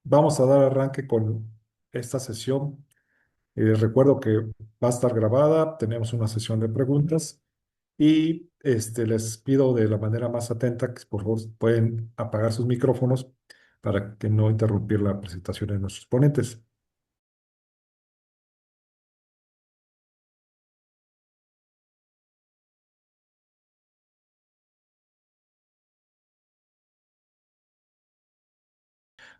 Vamos a dar arranque con esta sesión. Recuerdo que va a estar grabada, tenemos una sesión de preguntas y les pido de la manera más atenta que por favor pueden apagar sus micrófonos para que no interrumpir la presentación de nuestros ponentes.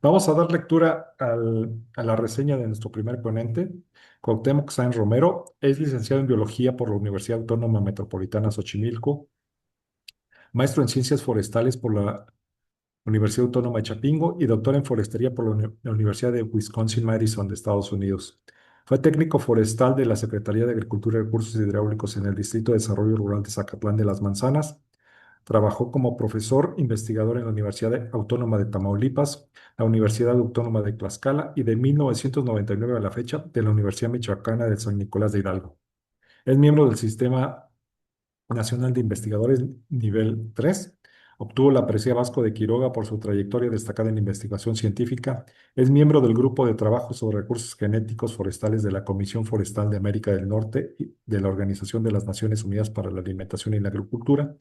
Vamos a dar lectura a la reseña de nuestro primer ponente, Cuauhtémoc Sáenz Romero. Es licenciado en Biología por la Universidad Autónoma Metropolitana Xochimilco, maestro en Ciencias Forestales por la Universidad Autónoma de Chapingo y doctor en Forestería por la Universidad de Wisconsin-Madison de Estados Unidos. Fue técnico forestal de la Secretaría de Agricultura y Recursos Hidráulicos en el Distrito de Desarrollo Rural de Zacatlán de las Manzanas. Trabajó como profesor investigador en la Universidad Autónoma de Tamaulipas, la Universidad Autónoma de Tlaxcala y de 1999 a la fecha de la Universidad Michoacana de San Nicolás de Hidalgo. Es miembro del Sistema Nacional de Investigadores Nivel 3. Obtuvo la presea Vasco de Quiroga por su trayectoria destacada en investigación científica. Es miembro del Grupo de Trabajo sobre Recursos Genéticos Forestales de la Comisión Forestal de América del Norte y de la Organización de las Naciones Unidas para la Alimentación y la Agricultura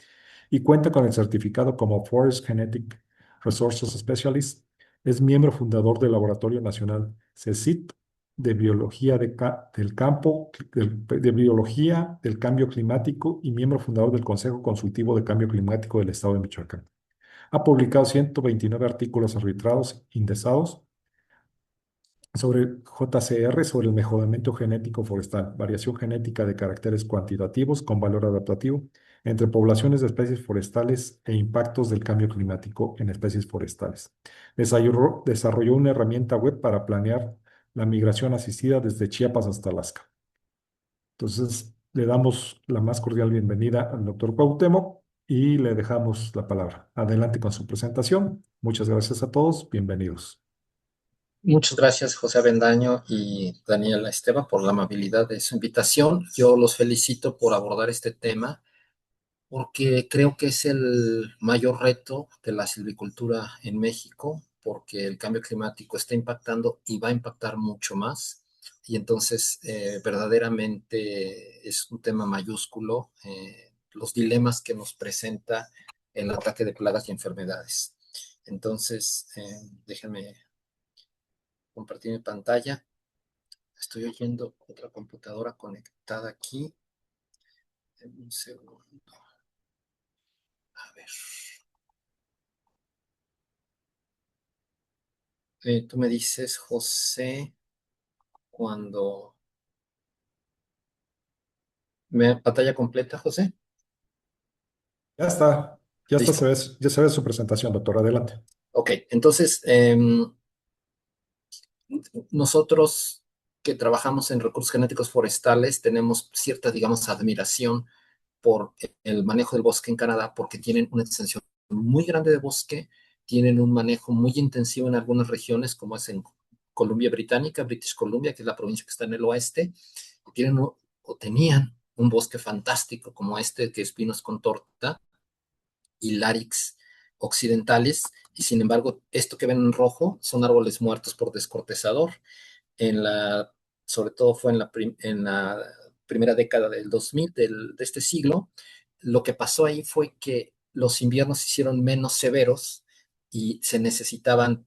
y cuenta con el certificado como Forest Genetic Resources Specialist. Es miembro fundador del Laboratorio Nacional CECIT de Biología del Campo, de Biología del Cambio Climático y miembro fundador del Consejo Consultivo de Cambio Climático del Estado de Michoacán. Ha publicado 129 artículos arbitrados, indexados sobre JCR, sobre el mejoramiento genético forestal, variación genética de caracteres cuantitativos con valor adaptativo entre poblaciones de especies forestales e impactos del cambio climático en especies forestales. Desarrolló una herramienta web para planear la migración asistida desde Chiapas hasta Alaska. Entonces, le damos la más cordial bienvenida al doctor Cuauhtémoc y le dejamos la palabra. Adelante con su presentación. Muchas gracias a todos. Bienvenidos. Muchas gracias, José Avendaño y Daniela Esteva, por la amabilidad de su invitación. Yo los felicito por abordar este tema porque creo que es el mayor reto de la silvicultura en México, porque el cambio climático está impactando y va a impactar mucho más. Y entonces, verdaderamente es un tema mayúsculo, los dilemas que nos presenta el ataque de plagas y enfermedades. Entonces, déjenme compartir mi pantalla. Estoy oyendo otra computadora conectada aquí. Un segundo. A ver. Tú me dices, José, cuando... ¿Pantalla completa, José? Ya está, Listo. ya se ve su presentación, doctor. Adelante. Ok, entonces, nosotros que trabajamos en recursos genéticos forestales tenemos cierta, digamos, admiración por el manejo del bosque en Canadá porque tienen una extensión muy grande de bosque, tienen un manejo muy intensivo en algunas regiones, como es en Columbia Británica, British Columbia, que es la provincia que está en el oeste, y tienen o tenían un bosque fantástico como este, que es pinos con torta y Larix occidentales, y sin embargo, esto que ven en rojo son árboles muertos por descortezador. En la, sobre todo fue en la primera década del 2000 de este siglo. Lo que pasó ahí fue que los inviernos se hicieron menos severos y se necesitaban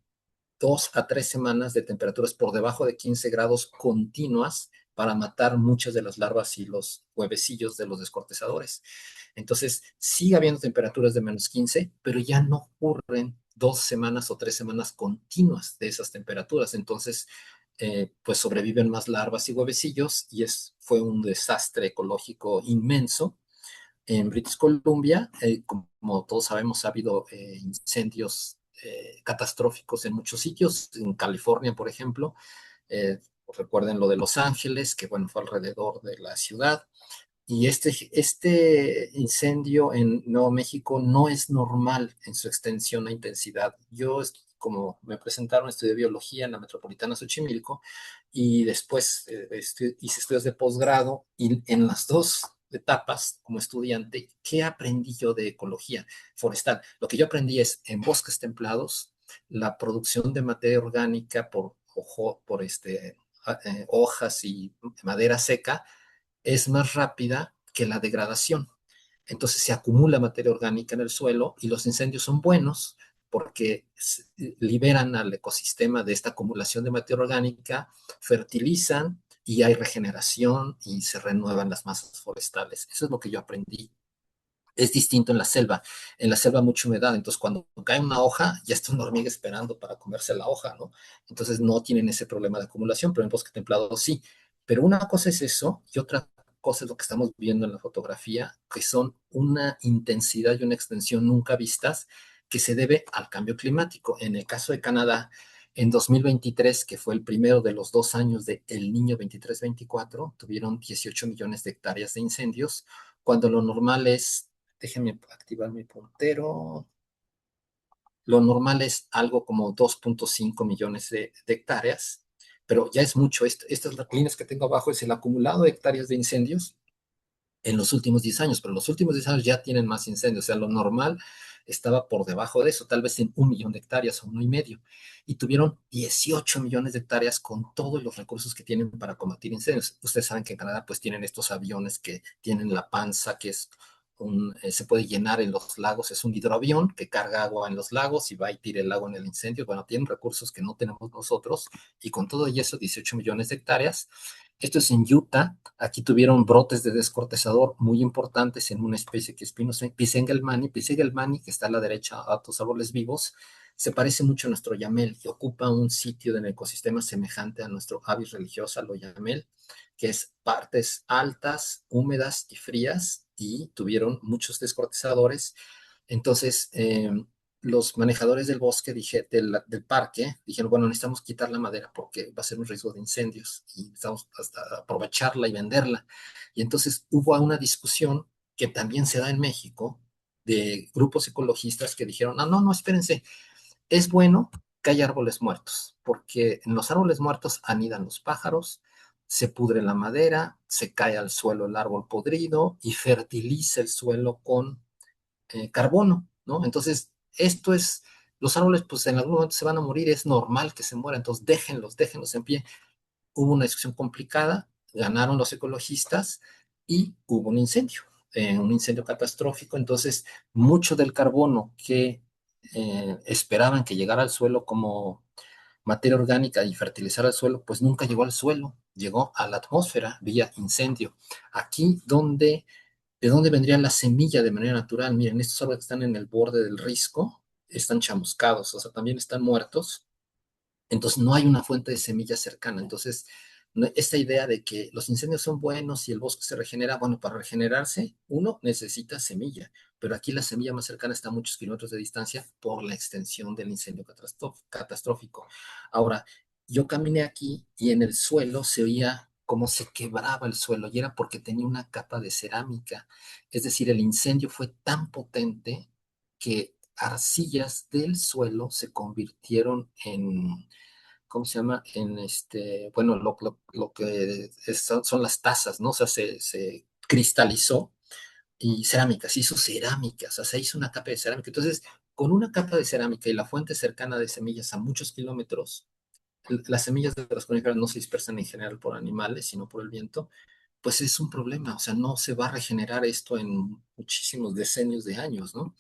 2 a 3 semanas de temperaturas por debajo de 15 grados continuas para matar muchas de las larvas y los huevecillos de los descortezadores. Entonces, sigue habiendo temperaturas de -15, pero ya no ocurren 2 semanas o 3 semanas continuas de esas temperaturas. Entonces, pues sobreviven más larvas y huevecillos y fue un desastre ecológico inmenso. En British Columbia, como todos sabemos, ha habido incendios catastróficos en muchos sitios, en California, por ejemplo. Eh, Recuerden lo de Los Ángeles, que bueno, fue alrededor de la ciudad. Y este incendio en Nuevo México no es normal en su extensión e intensidad. Yo, como me presentaron, estudié biología en la Metropolitana Xochimilco y después hice estudios de posgrado y en las dos etapas como estudiante, ¿qué aprendí yo de ecología forestal? Lo que yo aprendí es en bosques templados la producción de materia orgánica por hojas y madera seca es más rápida que la degradación. Entonces se acumula materia orgánica en el suelo y los incendios son buenos porque liberan al ecosistema de esta acumulación de materia orgánica, fertilizan y hay regeneración y se renuevan las masas forestales. Eso es lo que yo aprendí. Es distinto en la selva. En la selva mucha humedad, entonces cuando cae una hoja, ya está una hormiga esperando para comerse la hoja, ¿no? Entonces no tienen ese problema de acumulación, pero en bosque templado sí. Pero una cosa es eso y otra cosa es lo que estamos viendo en la fotografía, que son una intensidad y una extensión nunca vistas que se debe al cambio climático. En el caso de Canadá, en 2023, que fue el primero de los 2 años de El Niño 23-24, tuvieron 18 millones de hectáreas de incendios, cuando lo normal es, déjenme activar mi puntero. Lo normal es algo como 2.5 millones de hectáreas, pero ya es mucho. Estas líneas que tengo abajo es el acumulado de hectáreas de incendios en los últimos 10 años, pero los últimos 10 años ya tienen más incendios, o sea, lo normal estaba por debajo de eso, tal vez en 1 millón de hectáreas o 1,5. Y tuvieron 18 millones de hectáreas con todos los recursos que tienen para combatir incendios. Ustedes saben que en Canadá pues tienen estos aviones que tienen la panza, que es se puede llenar en los lagos, es un hidroavión que carga agua en los lagos y va y tira el agua en el incendio. Bueno, tienen recursos que no tenemos nosotros y con todo y eso 18 millones de hectáreas. Esto es en Utah. Aquí tuvieron brotes de descortezador muy importantes en una especie que es Pisengelmani. Pisengelmani, que está a la derecha, a tus árboles vivos, se parece mucho a nuestro yamel y ocupa un sitio en el ecosistema semejante a nuestro avis religiosa, lo yamel, que es partes altas, húmedas y frías, y tuvieron muchos descortezadores. Entonces, los manejadores del bosque, del parque, dijeron, bueno, necesitamos quitar la madera porque va a ser un riesgo de incendios y necesitamos hasta aprovecharla y venderla. Y entonces hubo una discusión que también se da en México de grupos ecologistas que dijeron, no, no, no, espérense, es bueno que haya árboles muertos, porque en los árboles muertos anidan los pájaros, se pudre la madera, se cae al suelo el árbol podrido y fertiliza el suelo con carbono, ¿no? Entonces, los árboles pues en algún momento se van a morir, es normal que se mueran, entonces déjenlos en pie. Hubo una discusión complicada, ganaron los ecologistas y hubo un incendio catastrófico, entonces mucho del carbono que esperaban que llegara al suelo como materia orgánica y fertilizar el suelo, pues nunca llegó al suelo, llegó a la atmósfera vía incendio. Aquí ¿de dónde vendría la semilla de manera natural? Miren, estos árboles que están en el borde del risco están chamuscados, o sea, también están muertos, entonces no hay una fuente de semillas cercana. Entonces, esta idea de que los incendios son buenos y el bosque se regenera, bueno, para regenerarse uno necesita semilla, pero aquí la semilla más cercana está a muchos kilómetros de distancia por la extensión del incendio catastrófico. Ahora, yo caminé aquí y en el suelo se oía cómo se quebraba el suelo y era porque tenía una capa de cerámica. Es decir, el incendio fue tan potente que arcillas del suelo se convirtieron en, ¿cómo se llama? Bueno, lo que son las tazas, ¿no? O sea, se cristalizó y cerámica, se hizo cerámica, o sea, se hizo una capa de cerámica. Entonces, con una capa de cerámica y la fuente cercana de semillas a muchos kilómetros, las semillas de las coníferas no se dispersan en general por animales, sino por el viento, pues es un problema, o sea, no se va a regenerar esto en muchísimos decenios de años, ¿no?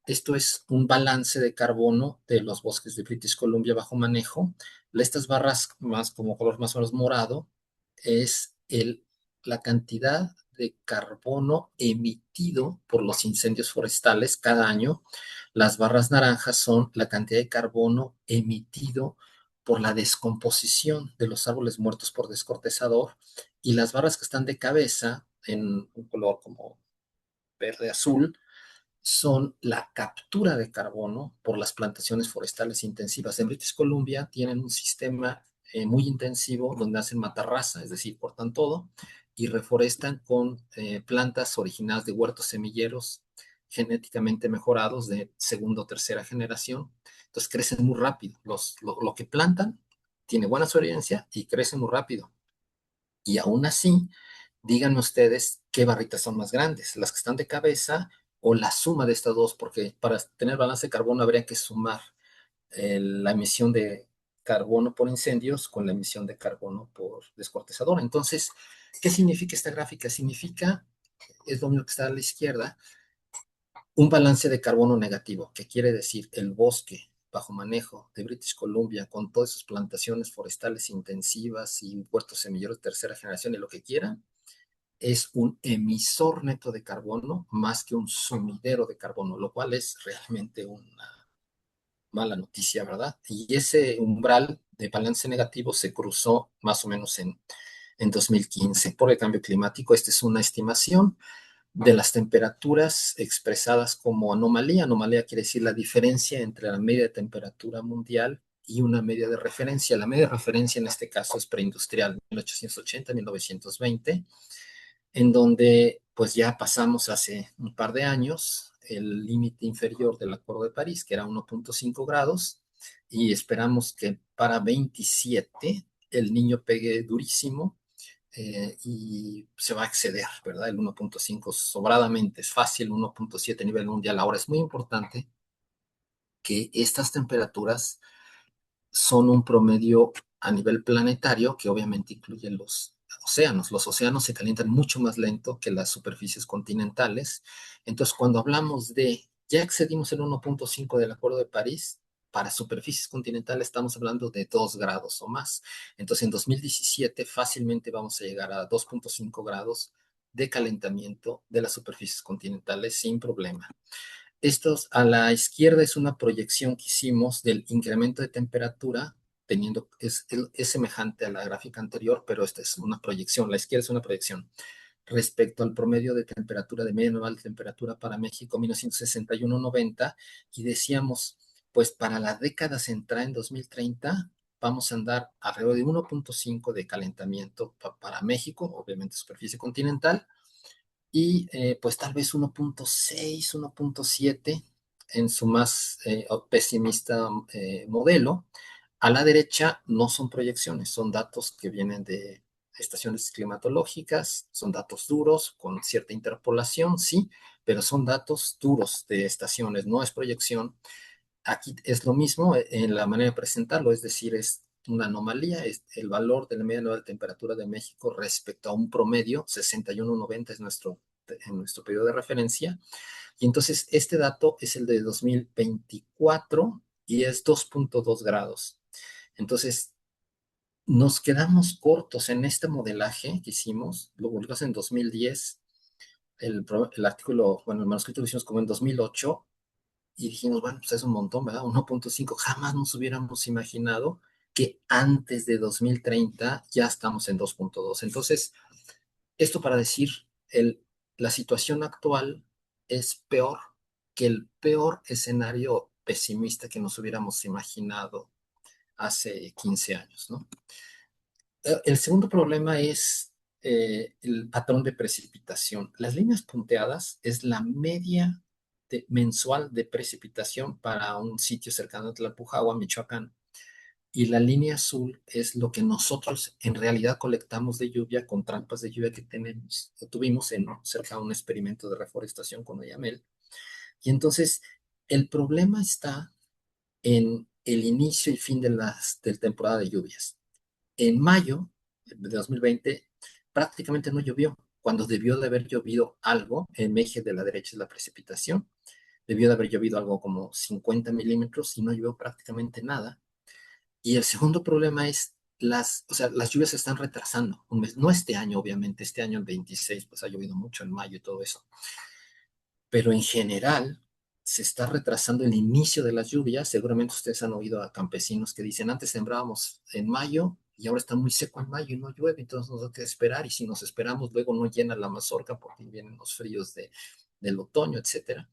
Esto es un balance de carbono de los bosques de British Columbia bajo manejo. Estas barras más como color más o menos morado es la cantidad de carbono emitido por los incendios forestales cada año. Las barras naranjas son la cantidad de carbono emitido por la descomposición de los árboles muertos por descortezador, y las barras que están de cabeza en un color como verde azul son la captura de carbono por las plantaciones forestales intensivas. En British Columbia tienen un sistema muy intensivo donde hacen matarraza, es decir, cortan todo y reforestan con plantas originadas de huertos semilleros genéticamente mejorados de segunda o tercera generación. Entonces crecen muy rápido. Lo que plantan tiene buena sobrevivencia y crece muy rápido. Y aún así, díganme ustedes qué barritas son más grandes, las que están de cabeza o la suma de estas dos, porque para tener balance de carbono habría que sumar la emisión de carbono por incendios con la emisión de carbono por descortezador. Entonces, ¿qué significa esta gráfica? Significa, es lo mismo que está a la izquierda, un balance de carbono negativo, que quiere decir el bosque bajo manejo de British Columbia, con todas sus plantaciones forestales intensivas y huertos semilleros de tercera generación y lo que quieran, es un emisor neto de carbono más que un sumidero de carbono, lo cual es realmente una mala noticia, ¿verdad? Y ese umbral de balance negativo se cruzó más o menos en 2015 por el cambio climático. Esta es una estimación de las temperaturas expresadas como anomalía. Anomalía quiere decir la diferencia entre la media de temperatura mundial y una media de referencia. La media de referencia en este caso es preindustrial, 1880-1920, en donde pues ya pasamos hace un par de años el límite inferior del Acuerdo de París, que era 1.5 grados, y esperamos que para 27 el niño pegue durísimo y se va a exceder, ¿verdad? El 1.5 sobradamente, es fácil, 1.7 a nivel mundial. Ahora es muy importante que estas temperaturas son un promedio a nivel planetario, que obviamente incluye los océanos. Los océanos se calientan mucho más lento que las superficies continentales. Entonces, cuando hablamos de ya excedimos el 1.5 del Acuerdo de París, para superficies continentales estamos hablando de 2 grados o más. Entonces, en 2017 fácilmente vamos a llegar a 2.5 grados de calentamiento de las superficies continentales sin problema. Estos a la izquierda es una proyección que hicimos del incremento de temperatura, teniendo, es semejante a la gráfica anterior, pero esta es una proyección, la izquierda es una proyección respecto al promedio de temperatura, de media anual de temperatura para México 1961-90, y decíamos, pues para la década central en 2030 vamos a andar alrededor de 1.5 de calentamiento para México, obviamente superficie continental, y pues tal vez 1.6, 1.7 en su más pesimista modelo. A la derecha no son proyecciones, son datos que vienen de estaciones climatológicas, son datos duros con cierta interpolación, sí, pero son datos duros de estaciones, no es proyección. Aquí es lo mismo en la manera de presentarlo, es decir, es una anomalía, es el valor de la media anual de temperatura de México respecto a un promedio, 61.90 es en nuestro periodo de referencia, y entonces este dato es el de 2024 y es 2.2 grados. Entonces, nos quedamos cortos en este modelaje que hicimos, lo publicamos en 2010, el artículo, bueno, el manuscrito lo hicimos como en 2008, y dijimos, bueno, pues es un montón, ¿verdad? 1.5, jamás nos hubiéramos imaginado que antes de 2030 ya estamos en 2.2. Entonces, esto para decir, la situación actual es peor que el peor escenario pesimista que nos hubiéramos imaginado hace 15 años, ¿no? El segundo problema es el patrón de precipitación. Las líneas punteadas es la media mensual de precipitación para un sitio cercano a Tlalpujahua, Michoacán. Y la línea azul es lo que nosotros en realidad colectamos de lluvia con trampas de lluvia que tuvimos cerca de un experimento de reforestación con Oyamel. Y entonces el problema está en el inicio y fin de temporada de lluvias. En mayo de 2020 prácticamente no llovió, cuando debió de haber llovido algo. En eje de la derecha es la precipitación, debió de haber llovido algo como 50 milímetros y no llovió prácticamente nada. Y el segundo problema es o sea, las lluvias se están retrasando un mes, no este año, obviamente, este año el 26, pues ha llovido mucho en mayo y todo eso, pero en general se está retrasando el inicio de las lluvias. Seguramente ustedes han oído a campesinos que dicen, antes sembrábamos en mayo y ahora está muy seco en mayo y no llueve, entonces nos hay que esperar, y si nos esperamos luego no llena la mazorca porque vienen los fríos del otoño, etcétera.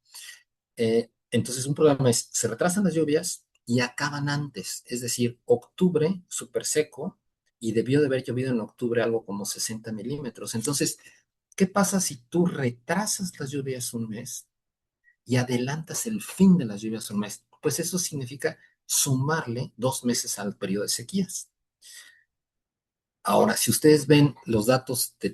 Entonces un problema es, se retrasan las lluvias y acaban antes, es decir, octubre súper seco, y debió de haber llovido en octubre algo como 60 milímetros. Entonces, ¿qué pasa si tú retrasas las lluvias un mes y adelantas el fin de las lluvias un mes? Pues eso significa sumarle 2 meses al periodo de sequías. Ahora, si ustedes ven los datos de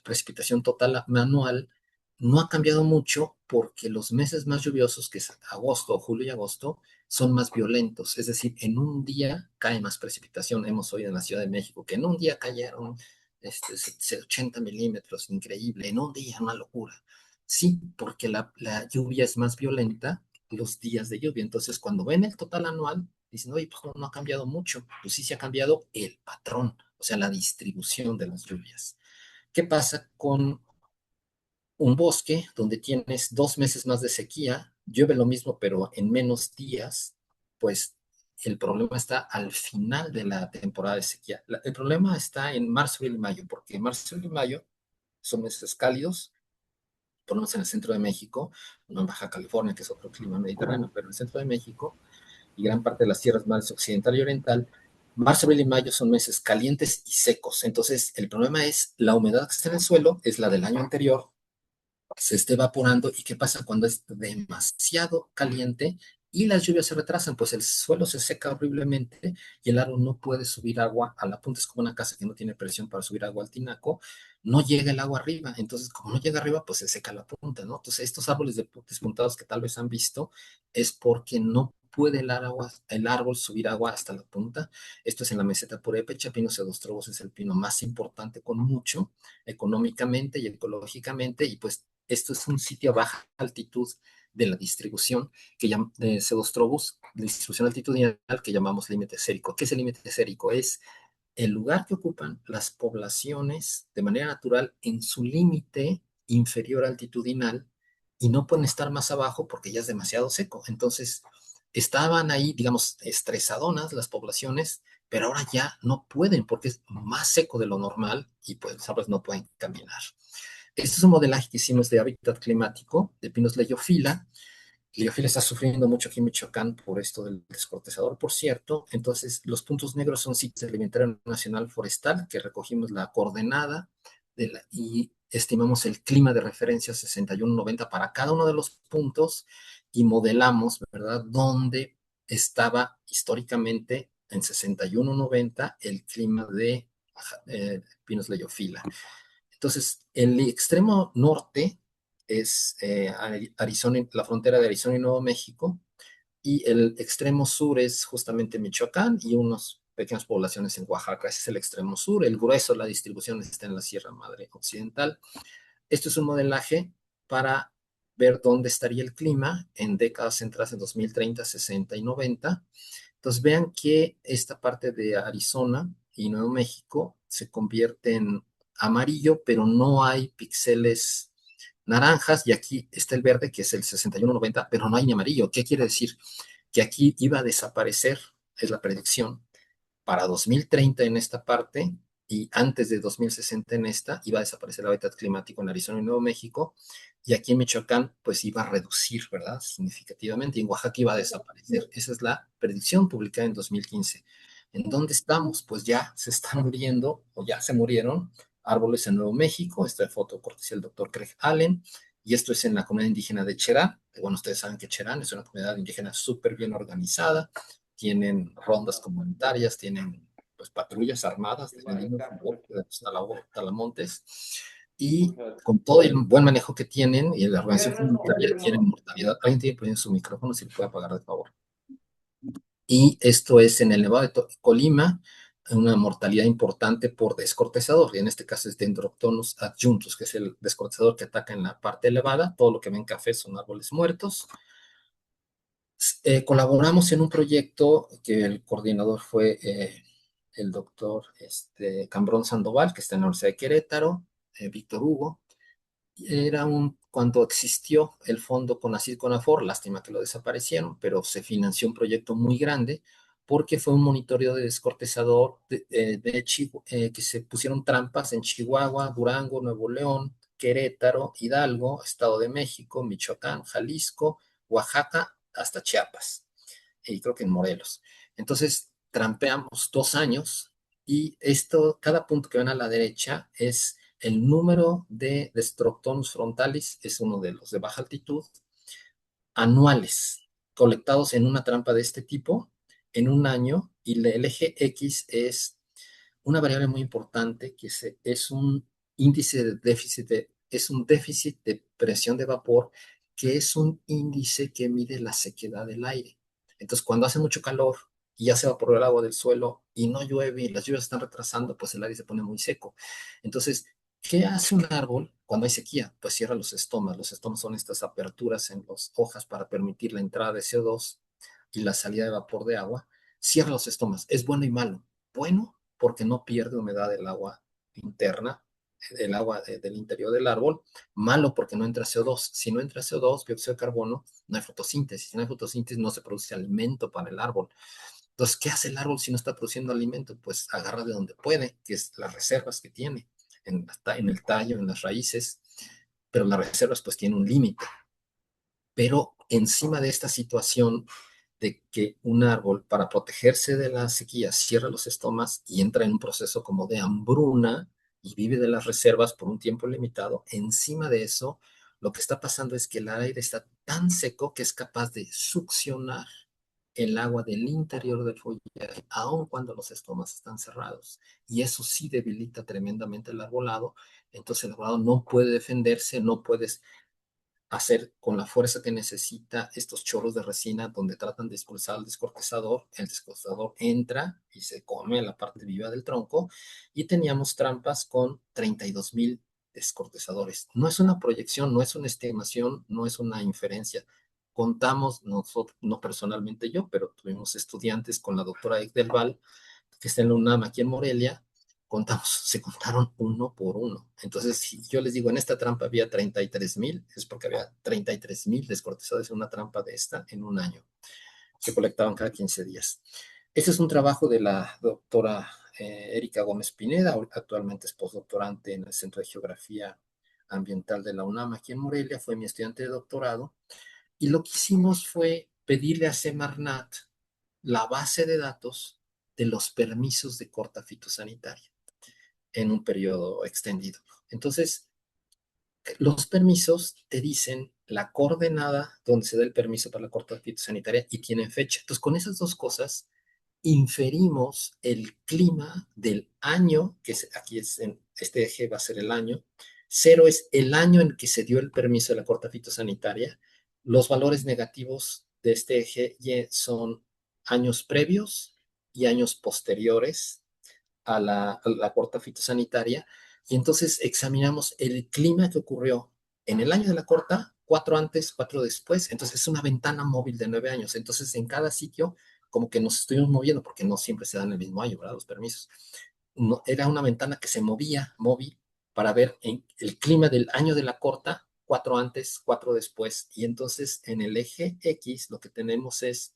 precipitación total anual, no ha cambiado mucho, porque los meses más lluviosos, que es agosto, julio y agosto, son más violentos. Es decir, en un día cae más precipitación. Hemos oído en la Ciudad de México que en un día cayeron 80 milímetros, increíble, en un día, una locura. Sí, porque la lluvia es más violenta los días de lluvia. Entonces, cuando ven el total anual, dicen, oye, pues no ha cambiado mucho. Pues sí se ha cambiado el patrón, o sea, la distribución de las lluvias. ¿Qué pasa con un bosque donde tienes 2 meses más de sequía, llueve lo mismo, pero en menos días? Pues el problema está al final de la temporada de sequía. El problema está en marzo, abril y mayo, porque marzo, abril y mayo son meses cálidos, por lo menos en el centro de México, no en Baja California, que es otro clima mediterráneo, pero en el centro de México y gran parte de las tierras mares occidental y oriental, marzo, abril y mayo son meses calientes y secos. Entonces, el problema es la humedad que está en el suelo, es la del año anterior, se esté evaporando. ¿Y qué pasa cuando es demasiado caliente y las lluvias se retrasan? Pues el suelo se seca horriblemente y el árbol no puede subir agua a la punta. Es como una casa que no tiene presión para subir agua al tinaco, no llega el agua arriba. Entonces, como no llega arriba, pues se seca la punta, ¿no? Entonces, estos árboles despuntados que tal vez han visto es porque no puede el árbol subir agua hasta la punta. Esto es en la meseta purépecha. Pino sedostrobos es el pino más importante, con mucho, económicamente y ecológicamente, y pues esto es un sitio a baja altitud de la distribución de Cedostrobus, de distribución altitudinal, que llamamos límite sérico. ¿Qué es el límite sérico? Es el lugar que ocupan las poblaciones de manera natural en su límite inferior altitudinal, y no pueden estar más abajo porque ya es demasiado seco. Entonces, estaban ahí, digamos, estresadonas las poblaciones, pero ahora ya no pueden porque es más seco de lo normal y pues los árboles no pueden caminar. Este es un modelaje que hicimos de hábitat climático de Pinus leiophylla. Leiophylla está sufriendo mucho aquí en Michoacán por esto del descortezador, por cierto. Entonces, los puntos negros son sitios del Inventario Nacional Forestal, que recogimos la coordenada y estimamos el clima de referencia 6190 para cada uno de los puntos, y modelamos, ¿verdad?, dónde estaba históricamente en 6190 el clima de Pinus leiophylla. Entonces, el extremo norte es Arizona, la frontera de Arizona y Nuevo México, y el extremo sur es justamente Michoacán y unas pequeñas poblaciones en Oaxaca. Ese es el extremo sur. El grueso de la distribución está en la Sierra Madre Occidental. Esto es un modelaje para ver dónde estaría el clima en décadas centrales, en 2030, 60 y 90. Entonces vean que esta parte de Arizona y Nuevo México se convierte en amarillo, pero no hay píxeles naranjas, y aquí está el verde, que es el 6190, pero no hay ni amarillo. ¿Qué quiere decir? Que aquí iba a desaparecer, es la predicción, para 2030 en esta parte, y antes de 2060 en esta, iba a desaparecer el hábitat climático en Arizona y Nuevo México, y aquí en Michoacán, pues iba a reducir, ¿verdad?, significativamente, y en Oaxaca iba a desaparecer. Esa es la predicción publicada en 2015. ¿En dónde estamos? Pues ya se están muriendo, o ya se murieron, árboles en Nuevo México. Esta foto cortesía del doctor Craig Allen, y esto es en la comunidad indígena de Cherán. Bueno, ustedes saben que Cherán es una comunidad indígena súper bien organizada, tienen rondas comunitarias, tienen pues patrullas armadas de los talamontes, y con todo el buen manejo que tienen y la organización comunitaria, tienen mortalidad. Alguien tiene poniendo su micrófono, si lo puede apagar, de favor. Y esto es en el Nevado de Colima, una mortalidad importante por descortezador, y en este caso es Dendroctonus adjuntus, que es el descortezador que ataca en la parte elevada. Todo lo que ven en café son árboles muertos. Colaboramos en un proyecto que el coordinador fue el doctor Cambrón Sandoval, que está en la Universidad de Querétaro, Víctor Hugo. Cuando existió el fondo CONACYT CONAFOR, lástima que lo desaparecieron, pero se financió un proyecto muy grande porque fue un monitoreo de descortezador que se pusieron trampas en Chihuahua, Durango, Nuevo León, Querétaro, Hidalgo, Estado de México, Michoacán, Jalisco, Oaxaca, hasta Chiapas, y creo que en Morelos. Entonces, trampeamos 2 años, y cada punto que ven a la derecha es el número de Destroctonus frontalis, es uno de los de baja altitud, anuales, colectados en una trampa de este tipo en un año, y el eje X es una variable muy importante que es un índice de déficit, es un déficit de presión de vapor que es un índice que mide la sequedad del aire. Entonces, cuando hace mucho calor y ya se evaporó el agua del suelo y no llueve y las lluvias están retrasando, pues el aire se pone muy seco. Entonces, ¿qué hace un árbol cuando hay sequía? Pues cierra los estomas. Los estomas son estas aperturas en las hojas para permitir la entrada de CO2 y la salida de vapor de agua. Cierra los estomas. Es bueno y malo. Bueno, porque no pierde humedad el agua interna, el agua del interior del árbol. Malo porque no entra CO2. Si no entra CO2, dióxido de carbono, no hay fotosíntesis. Si no hay fotosíntesis, no se produce alimento para el árbol. Entonces, ¿qué hace el árbol si no está produciendo alimento? Pues agarra de donde puede, que es las reservas que tiene, en el tallo, en las raíces, pero las reservas pues tienen un límite. Pero encima de esta situación de que un árbol, para protegerse de la sequía, cierra los estomas y entra en un proceso como de hambruna y vive de las reservas por un tiempo limitado, encima de eso, lo que está pasando es que el aire está tan seco que es capaz de succionar el agua del interior del follaje, aun cuando los estomas están cerrados. Y eso sí debilita tremendamente el arbolado. Entonces el arbolado no puede defenderse, no puede hacer con la fuerza que necesita estos chorros de resina donde tratan de expulsar al descortezador. El descortezador entra y se come la parte viva del tronco y teníamos trampas con 32,000 descortezadores. No es una proyección, no es una estimación, no es una inferencia. Contamos, nosotros, no personalmente yo, pero tuvimos estudiantes con la doctora Egdelval, que está en la UNAM aquí en Morelia, contamos, se contaron uno por uno. Entonces, si yo les digo, en esta trampa había 33,000, es porque había 33,000 descortezadores en una trampa de esta en un año. Se colectaban cada 15 días. Este es un trabajo de la doctora Erika Gómez Pineda, actualmente es postdoctorante en el Centro de Geografía Ambiental de la UNAM aquí en Morelia, fue mi estudiante de doctorado, y lo que hicimos fue pedirle a Semarnat la base de datos de los permisos de corta fitosanitaria en un periodo extendido. Entonces, los permisos te dicen la coordenada donde se da el permiso para la corta fitosanitaria y tienen fecha. Entonces, con esas dos cosas, inferimos el clima del año, que es, aquí es en este eje va a ser el año. Cero es el año en que se dio el permiso de la corta fitosanitaria. Los valores negativos de este eje son años previos y años posteriores a la corta fitosanitaria, y entonces examinamos el clima que ocurrió en el año de la corta, 4 antes, 4 después. Entonces es una ventana móvil de 9 años. Entonces en cada sitio como que nos estuvimos moviendo, porque no siempre se dan el mismo año, ¿verdad? Los permisos. No, era una ventana que se movía, móvil, para ver el clima del año de la corta, 4 antes, 4 después. Y entonces en el eje X lo que tenemos es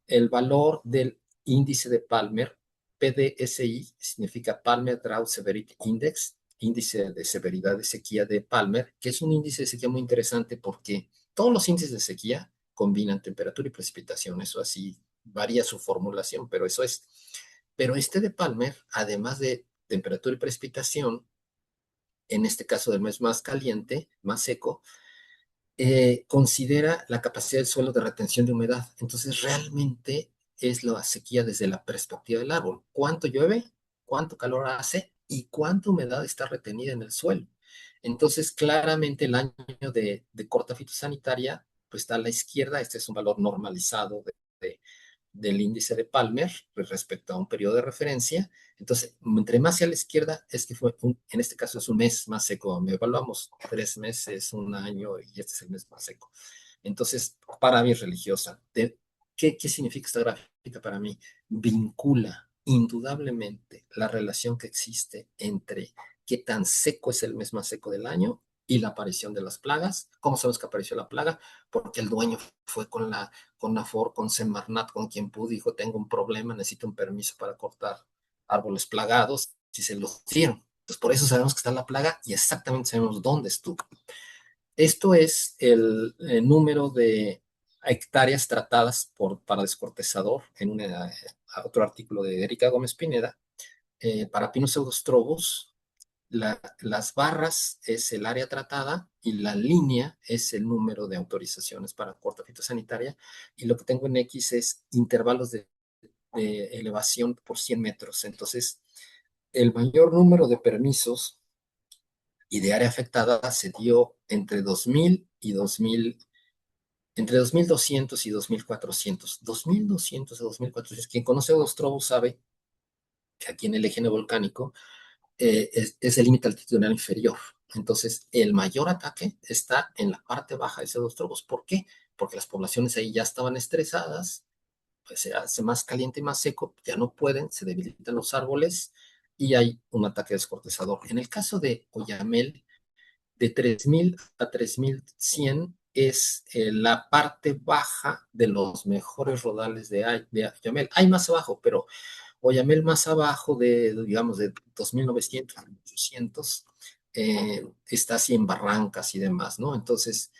el valor del índice de Palmer. PDSI significa Palmer Drought Severity Index, índice de severidad de sequía de Palmer, que es un índice de sequía muy interesante porque todos los índices de sequía combinan temperatura y precipitación. Eso así varía su formulación, pero eso es. Pero este de Palmer, además de temperatura y precipitación, en este caso del mes más caliente, más seco, considera la capacidad del suelo de retención de humedad. Entonces, realmente es la sequía desde la perspectiva del árbol. ¿Cuánto llueve? ¿Cuánto calor hace? ¿Y cuánta humedad está retenida en el suelo? Entonces, claramente el año de corta fitosanitaria, pues está a la izquierda. Este es un valor normalizado de del índice de Palmer respecto a un periodo de referencia. Entonces, entre más hacia la izquierda, es que en este caso es un mes más seco. Me evaluamos 3 meses, un año, y este es el mes más seco. Entonces, para mí es religiosa. ¿Qué significa esta gráfica para mí? Vincula indudablemente la relación que existe entre qué tan seco es el mes más seco del año y la aparición de las plagas. ¿Cómo sabemos que apareció la plaga? Porque el dueño fue con Nafor, con Semarnat, con quien pudo, dijo, tengo un problema, necesito un permiso para cortar árboles plagados, y se los dieron. Entonces, por eso sabemos que está la plaga y exactamente sabemos dónde estuvo. Esto es el número de hectáreas tratadas para descortezador en otro artículo de Erika Gómez Pineda. Para Pinus pseudostrobus, las barras es el área tratada y la línea es el número de autorizaciones para corta fitosanitaria, y lo que tengo en X es intervalos de elevación por 100 metros. Entonces, el mayor número de permisos y de área afectada se dio entre 2000 y 2000, entre 2200 y 2400. 2200 a 2400. Quien conoce a Ostrobo sabe que aquí en el eje volcánico es el límite altitudinal inferior. Entonces, el mayor ataque está en la parte baja de esos trobos. ¿Por qué? Porque las poblaciones ahí ya estaban estresadas, pues se hace más caliente y más seco, ya no pueden, se debilitan los árboles y hay un ataque descortezador. En el caso de Oyamel, de 3000 a 3100 es la parte baja de los mejores rodales de Oyamel. Hay más abajo, pero Oyamel más abajo digamos, de 2900 a 1800, está así en barrancas y demás, ¿no? Entonces,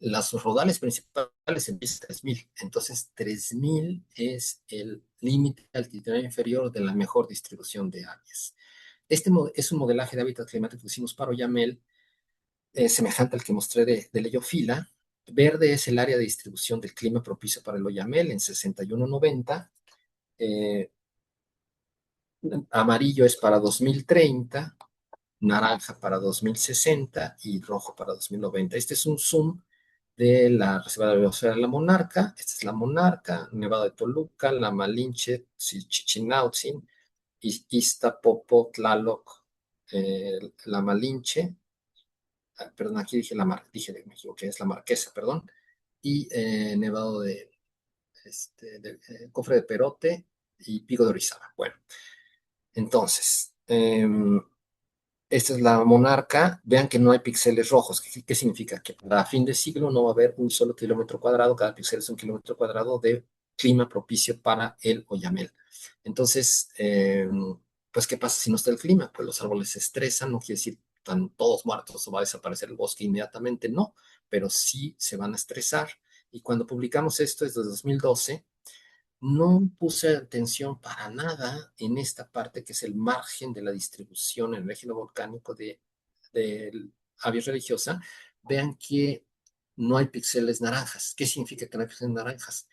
las rodales principales empiezan a 3000. Entonces, 3000 es el límite altitudinal inferior de la mejor distribución de áreas. Este es un modelaje de hábitat climático que hicimos para Oyamel, semejante al que mostré de Leyofila. Verde es el área de distribución del clima propicio para el Oyamel en 6190. Eh, Amarillo es para 2030, naranja para 2060 y rojo para 2090. Este es un zoom de la Reserva de la Biosfera de la Monarca. Esta es la Monarca, Nevado de Toluca, La Malinche, Chichinautzin, Iztapopo, Tlaloc, La Malinche. Perdón, aquí dije me equivoqué, es la Marquesa, perdón. Y Nevado de Cofre de Perote y Pico de Orizaba. Bueno, entonces, esta es la monarca. Vean que no hay píxeles rojos. ¿Qué significa? Que para fin de siglo no va a haber un solo kilómetro cuadrado. Cada píxel es un kilómetro cuadrado de clima propicio para el Oyamel. Entonces, pues, ¿qué pasa si no está el clima? Pues los árboles se estresan, no quiere decir están todos muertos o va a desaparecer el bosque inmediatamente, no, pero sí se van a estresar. Y cuando publicamos esto es de 2012, no puse atención para nada en esta parte que es el margen de la distribución en el régimen volcánico de avis religiosa. Vean que no hay píxeles naranjas. ¿Qué significa que no hay píxeles naranjas?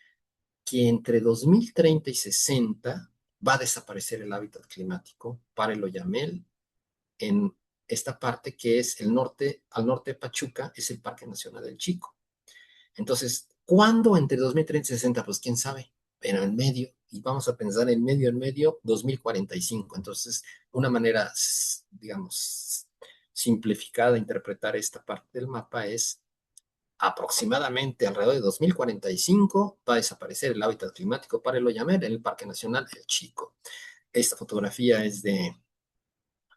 Que entre 2030 y 60 va a desaparecer el hábitat climático para el Oyamel en esta parte que es el norte, al norte de Pachuca, es el Parque Nacional del Chico. Entonces, ¿cuándo entre 2030 y 60? Pues quién sabe, pero en medio, y vamos a pensar en medio, 2045. Entonces, una manera, digamos, simplificada de interpretar esta parte del mapa es aproximadamente alrededor de 2045 va a desaparecer el hábitat climático para el Oyamel en el Parque Nacional El Chico. Esta fotografía es de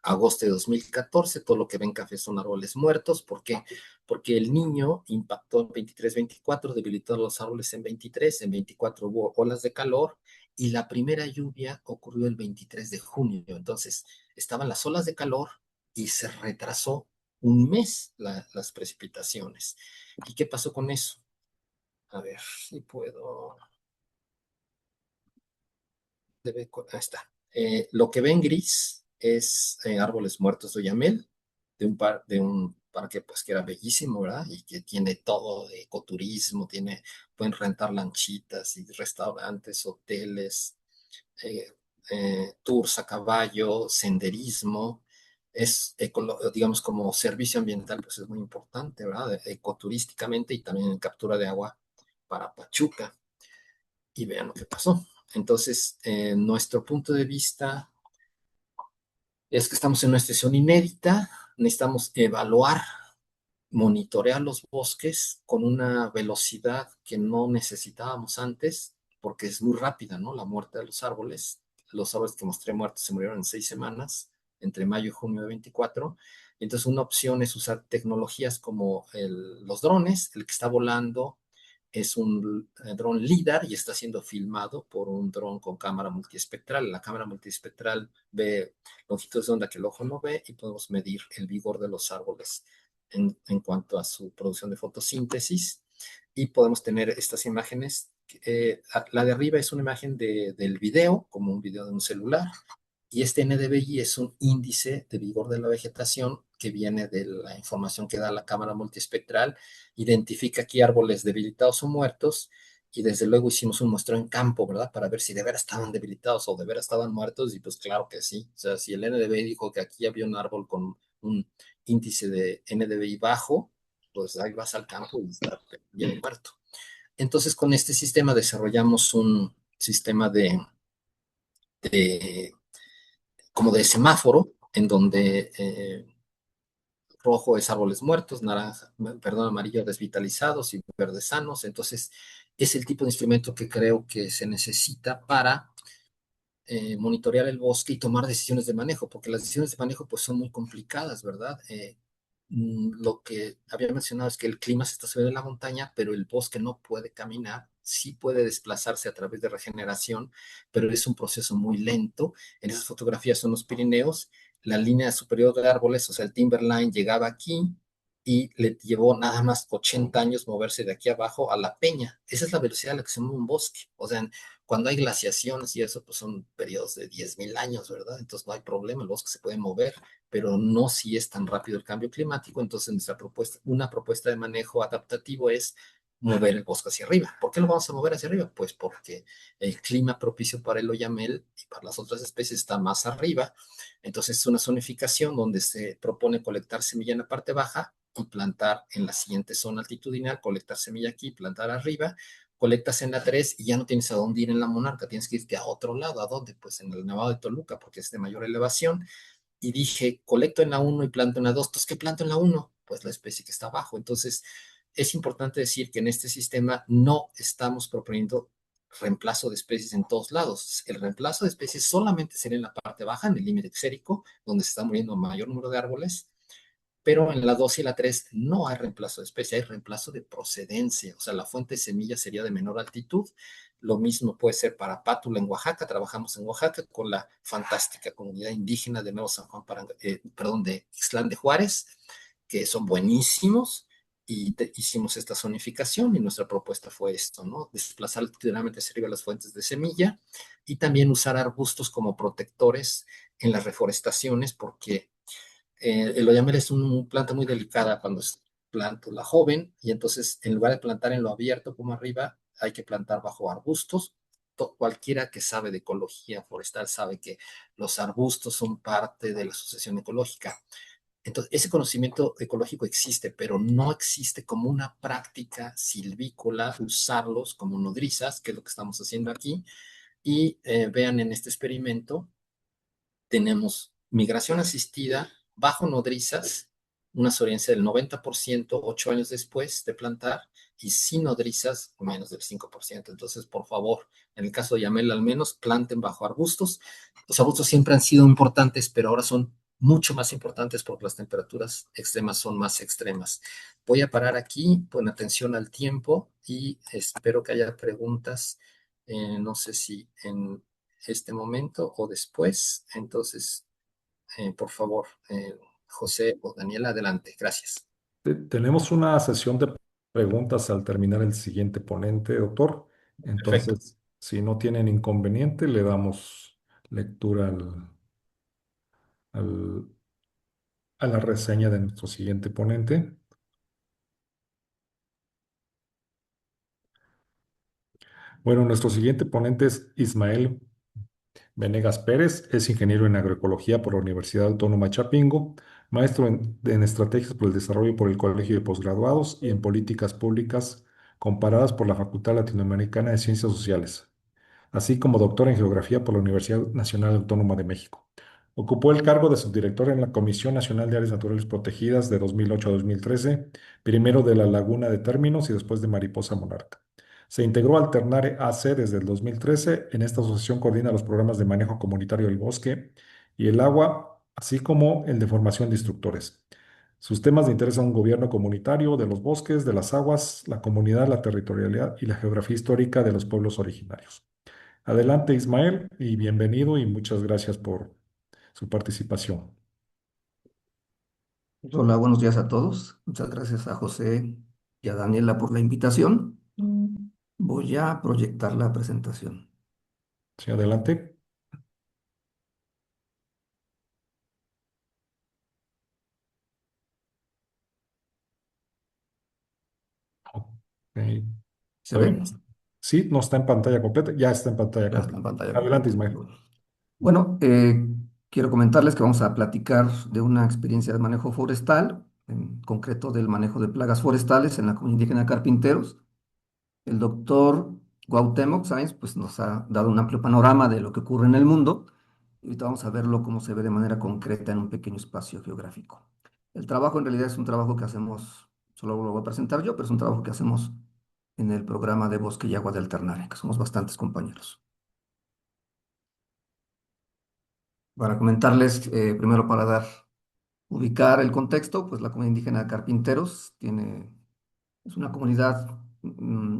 agosto de 2014, todo lo que ven café son árboles muertos. ¿Por qué? Porque el niño impactó en 23-24, debilitó los árboles en 23, en 24 hubo olas de calor y la primera lluvia ocurrió el 23 de junio. Entonces, estaban las olas de calor y se retrasó un mes las precipitaciones. ¿Y qué pasó con eso? A ver si puedo. Ahí está. Lo que ven gris es árboles muertos de Oyamel, de un parque pues que era bellísimo, ¿verdad? Y que tiene todo de ecoturismo, pueden rentar lanchitas y restaurantes, hoteles, eh, tours a caballo, senderismo. Digamos, como servicio ambiental, pues es muy importante, ¿verdad? Ecoturísticamente y también en captura de agua para Pachuca. Y vean lo que pasó. Entonces, nuestro punto de vista es que estamos en una situación inédita, necesitamos evaluar, monitorear los bosques con una velocidad que no necesitábamos antes, porque es muy rápida, ¿no? La muerte de los árboles que mostré muertos se murieron en 6 semanas, entre mayo y junio de 24. Entonces, una opción es usar tecnologías como los drones, el que está volando es un dron LIDAR y está siendo filmado por un dron con cámara multiespectral. La cámara multiespectral ve longitudes de onda que el ojo no ve y podemos medir el vigor de los árboles en cuanto a su producción de fotosíntesis y podemos tener estas imágenes. La de arriba es una imagen del video, como un video de un celular, y este NDVI es un índice de vigor de la vegetación que viene de la información que da la cámara multiespectral, identifica aquí árboles debilitados o muertos, y desde luego hicimos un muestreo en campo, ¿verdad? Para ver si de veras estaban debilitados o de veras estaban muertos, y pues claro que sí. O sea, si el NDVI dijo que aquí había un árbol con un índice de NDVI bajo, pues ahí vas al campo y está bien muerto. Entonces, con este sistema desarrollamos un sistema de como de semáforo, en donde rojo es árboles muertos, naranja, perdón, amarillo desvitalizados y verde sanos. Entonces, es el tipo de instrumento que creo que se necesita para monitorear el bosque y tomar decisiones de manejo, porque las decisiones de manejo pues son muy complicadas, ¿verdad? Lo que había mencionado es que el clima se está subiendo en la montaña, pero el bosque no puede caminar, sí puede desplazarse a través de regeneración, pero es un proceso muy lento. En esas fotografías son los Pirineos, la línea superior de árboles, o sea, el timberline llegaba aquí y le llevó nada más 80 años moverse de aquí abajo a la peña. Esa es la velocidad a la que se mueve un bosque. O sea, cuando hay glaciaciones y eso, pues son periodos de 10.000 años, ¿verdad? Entonces no hay problema, el bosque se puede mover, pero no si es tan rápido el cambio climático. Entonces nuestra propuesta, una propuesta de manejo adaptativo es mover el bosque hacia arriba. ¿Por qué lo vamos a mover hacia arriba? Pues porque el clima propicio para el oyamel y para las otras especies está más arriba. Entonces es una zonificación donde se propone colectar semilla en la parte baja y plantar en la siguiente zona altitudinal, colectar semilla aquí, plantar arriba, colectas en la 3 y ya no tienes a dónde ir en la Monarca, tienes que irte a otro lado. ¿A dónde? Pues en el Nevado de Toluca, porque es de mayor elevación. Y dije, colecto en la uno y planto en la 2. Entonces, ¿qué planto en la uno? Pues la especie que está abajo. Entonces, es importante decir que en este sistema no estamos proponiendo reemplazo de especies en todos lados. El reemplazo de especies solamente sería en la parte baja, en el límite xérico, donde se está muriendo mayor número de árboles, pero en la 2 y la 3 no hay reemplazo de especie, hay reemplazo de procedencia, o sea, la fuente de semilla sería de menor altitud. Lo mismo puede ser para pátula en Oaxaca, trabajamos en Oaxaca con la fantástica comunidad indígena de Nuevo San Juan, perdón, de Ixtlán de Juárez, que son buenísimos, y hicimos esta zonificación y nuestra propuesta fue esto, ¿no? Desplazar altitudinalmente hacia arriba las fuentes de semilla y también usar arbustos como protectores en las reforestaciones, porque el oyamel es una planta muy delicada cuando es planta la joven, y entonces en lugar de plantar en lo abierto como arriba, hay que plantar bajo arbustos. Cualquiera que sabe de ecología forestal sabe que los arbustos son parte de la sucesión ecológica. Entonces, ese conocimiento ecológico existe, pero no existe como una práctica silvícola, usarlos como nodrizas, que es lo que estamos haciendo aquí. Y vean en este experimento, tenemos migración asistida bajo nodrizas, una sobrevivencia del 90% 8 años después de plantar, y sin nodrizas menos del 5%. Entonces, por favor, en el caso de Yamel al menos, planten bajo arbustos. Los arbustos siempre han sido importantes, pero ahora son mucho más importantes porque las temperaturas extremas son más extremas. Voy a parar aquí, pon atención al tiempo y espero que haya preguntas. No sé si en este momento o después. Entonces, por favor, José o Daniela, adelante. Gracias. Tenemos una sesión de preguntas al terminar el siguiente ponente, doctor. Perfecto. Entonces, si no tienen inconveniente, le damos lectura al- a la reseña de nuestro siguiente ponente. Bueno, nuestro siguiente ponente es Ismael Venegas Pérez, es ingeniero en agroecología por la Universidad Autónoma de Chapingo, maestro en estrategias por el desarrollo por el Colegio de Posgraduados y en políticas públicas comparadas por la Facultad Latinoamericana de Ciencias Sociales, así como doctor en geografía por la Universidad Nacional Autónoma de México. Ocupó el cargo de subdirector en la Comisión Nacional de Áreas Naturales Protegidas de 2008 a 2013, primero de la Laguna de Términos y después de Mariposa Monarca. Se integró al Ternare AC desde el 2013. En esta asociación coordina los programas de manejo comunitario del bosque y el agua, así como el de formación de instructores. Sus temas de interés son un gobierno comunitario de los bosques, de las aguas, la comunidad, la territorialidad y la geografía histórica de los pueblos originarios. Adelante, Ismael, y bienvenido y muchas gracias por su participación. Hola, buenos días a todos. Muchas gracias a José y a Daniela por la invitación. Voy a proyectar la presentación. Sí, adelante. Ok. ¿Se ve? Todavía sí, no está en pantalla completa, ya está en pantalla Ya está en completa. pantalla Adelante, completa. Ismael. Bueno, quiero comentarles que vamos a platicar de una experiencia de manejo forestal, en concreto del manejo de plagas forestales en la comunidad indígena Carpinteros. El doctor Cuauhtémoc Sáenz pues, nos ha dado un amplio panorama de lo que ocurre en el mundo y ahorita vamos a verlo cómo se ve de manera concreta en un pequeño espacio geográfico. El trabajo en realidad es un trabajo que hacemos, solo lo voy a presentar yo, pero es un trabajo que hacemos en el programa de Bosque y Agua de Alternare, que somos bastantes compañeros. Para comentarles, primero para ubicar el contexto, pues la comunidad indígena de Carpinteros es una comunidad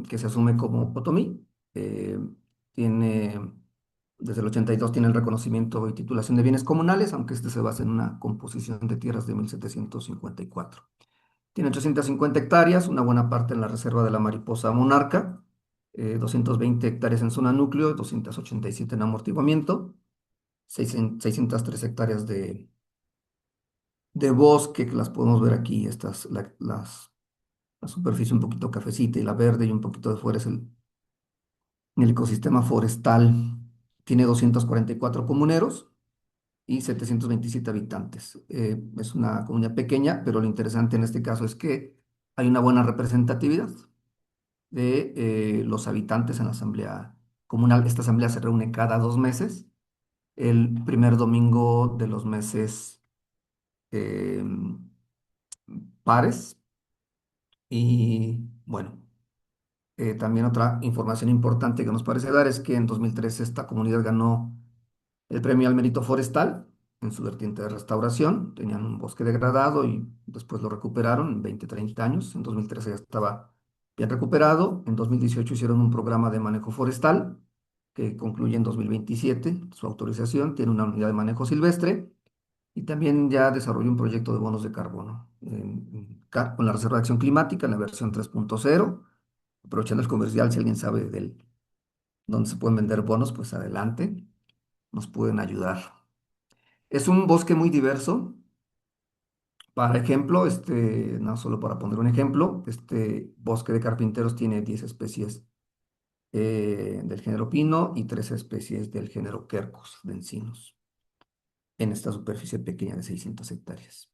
que se asume como Otomí. eh, tiene, desde el 82 tiene el reconocimiento y titulación de bienes comunales, aunque este se basa en una composición de tierras de 1754. Tiene 850 hectáreas, una buena parte en la reserva de la mariposa monarca, 220 hectáreas en zona núcleo, 287 en amortiguamiento, 603 hectáreas de bosque, que las podemos ver aquí, la superficie un poquito cafecita y la verde y un poquito de fuera es el ecosistema forestal. Tiene 244 comuneros y 727 habitantes. Es una comunidad pequeña, pero lo interesante en este caso es que hay una buena representatividad de los habitantes en la asamblea comunal. Esta asamblea se reúne cada 2 meses, el primer domingo de los meses eh, pares. Y bueno, también otra información importante que nos parece dar es que en 2013 esta comunidad ganó el premio al mérito forestal en su vertiente de restauración. Tenían un bosque degradado y después lo recuperaron en 20, 30 años. En 2013 ya estaba bien recuperado. En 2018 hicieron un programa de manejo forestal que concluye en 2027. Su autorización tiene una unidad de manejo silvestre y también ya desarrolló un proyecto de bonos de carbono con la Reserva de Acción Climática en la versión 3.0. Aprovechando el comercial, si alguien sabe dónde se pueden vender bonos, pues adelante, nos pueden ayudar. Es un bosque muy diverso. Para ejemplo, no solo para poner un ejemplo, este bosque de carpinteros tiene 10 especies del género pino y 13 especies del género quercus de encinos en esta superficie pequeña de 600 hectáreas.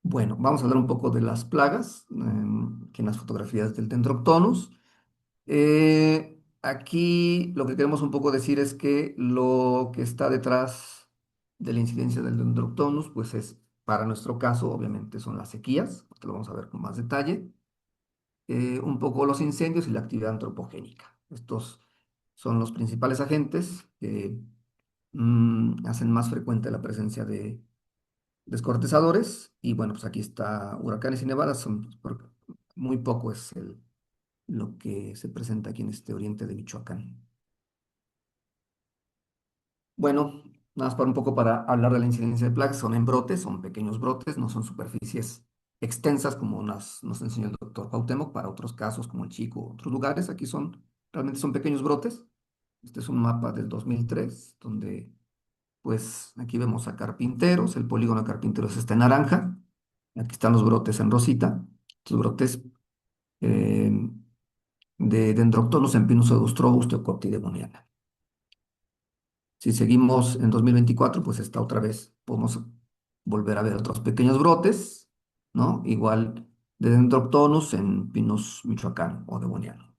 Bueno, vamos a hablar un poco de las plagas, que en las fotografías del Dendroctonus. Aquí lo que queremos un poco decir es que lo que está detrás de la incidencia del Dendroctonus, pues es, para nuestro caso, obviamente son las sequías, que lo vamos a ver con más detalle, un poco los incendios y la actividad antropogénica. Estos son los principales agentes que hacen más frecuente la presencia de descortezadores y bueno, pues aquí está huracanes y nevadas, muy poco es lo que se presenta aquí en este oriente de Michoacán. Bueno, nada más para un poco para hablar de la incidencia de plagas, son en brotes, son pequeños brotes, no son superficies extensas como nos enseñó el doctor Cuauhtémoc para otros casos como el Chico, otros lugares, aquí realmente son pequeños brotes. Este es un mapa del 2003, donde pues aquí vemos a Carpinteros, el polígono de Carpinteros está en naranja, aquí están los brotes en rosita, estos brotes eh, de Dendroctonus en Pinus augustrobus teocoptidemoniana. Si seguimos en 2024, pues está otra vez, podemos volver a ver otros pequeños brotes, ¿no? Igual de Dendroctonus en Pinus Michoacán o Devoniano.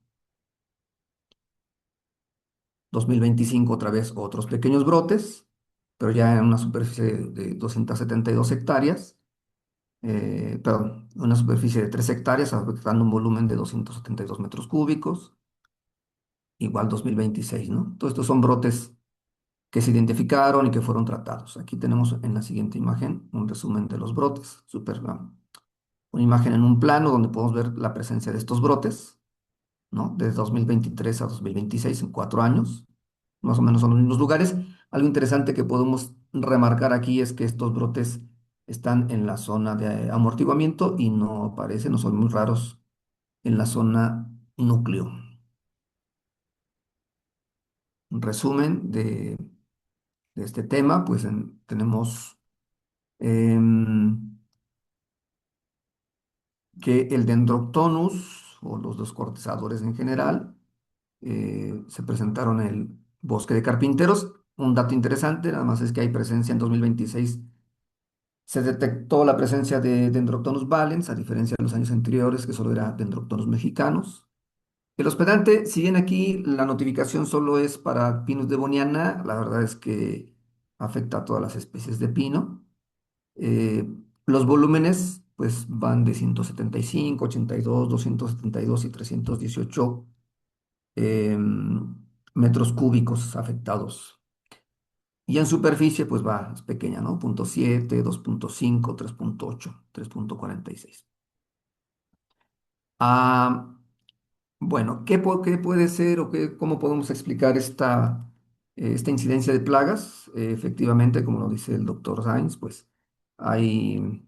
2025 otra vez otros pequeños brotes, pero ya en una superficie de 272 hectáreas, perdón, una superficie de 3 hectáreas, afectando un volumen de 272 metros cúbicos, igual 2026, ¿no? Todos estos son brotes que se identificaron y que fueron tratados. Aquí tenemos en la siguiente imagen un resumen de los brotes, una imagen en un plano donde podemos ver la presencia de estos brotes, ¿no? De 2023 a 2026, en 4 años, más o menos son los mismos lugares. Algo interesante que podemos remarcar aquí es que estos brotes están en la zona de amortiguamiento y no aparecen, no son muy raros en la zona núcleo. Un resumen de este tema, pues tenemos que el Dendroctonus o los descortezadores en general se presentaron en el bosque de carpinteros. Un dato interesante, nada más es que hay presencia en 2026. Se detectó la presencia de Dendroctonus valens, a diferencia de los años anteriores, que solo era Dendroctonus mexicanos. El hospedante, si bien aquí la notificación solo es para Pinus devoniana, la verdad es que afecta a todas las especies de pino. Eh, los volúmenes pues van de 175, 82, 272 y 318 metros cúbicos afectados. Y en superficie pues va, es pequeña, ¿no? 0.7, 2.5, 3.8, 3.46. Ah, bueno, ¿qué puede ser o cómo podemos explicar esta incidencia de plagas? Efectivamente, como lo dice el doctor Sainz, pues hay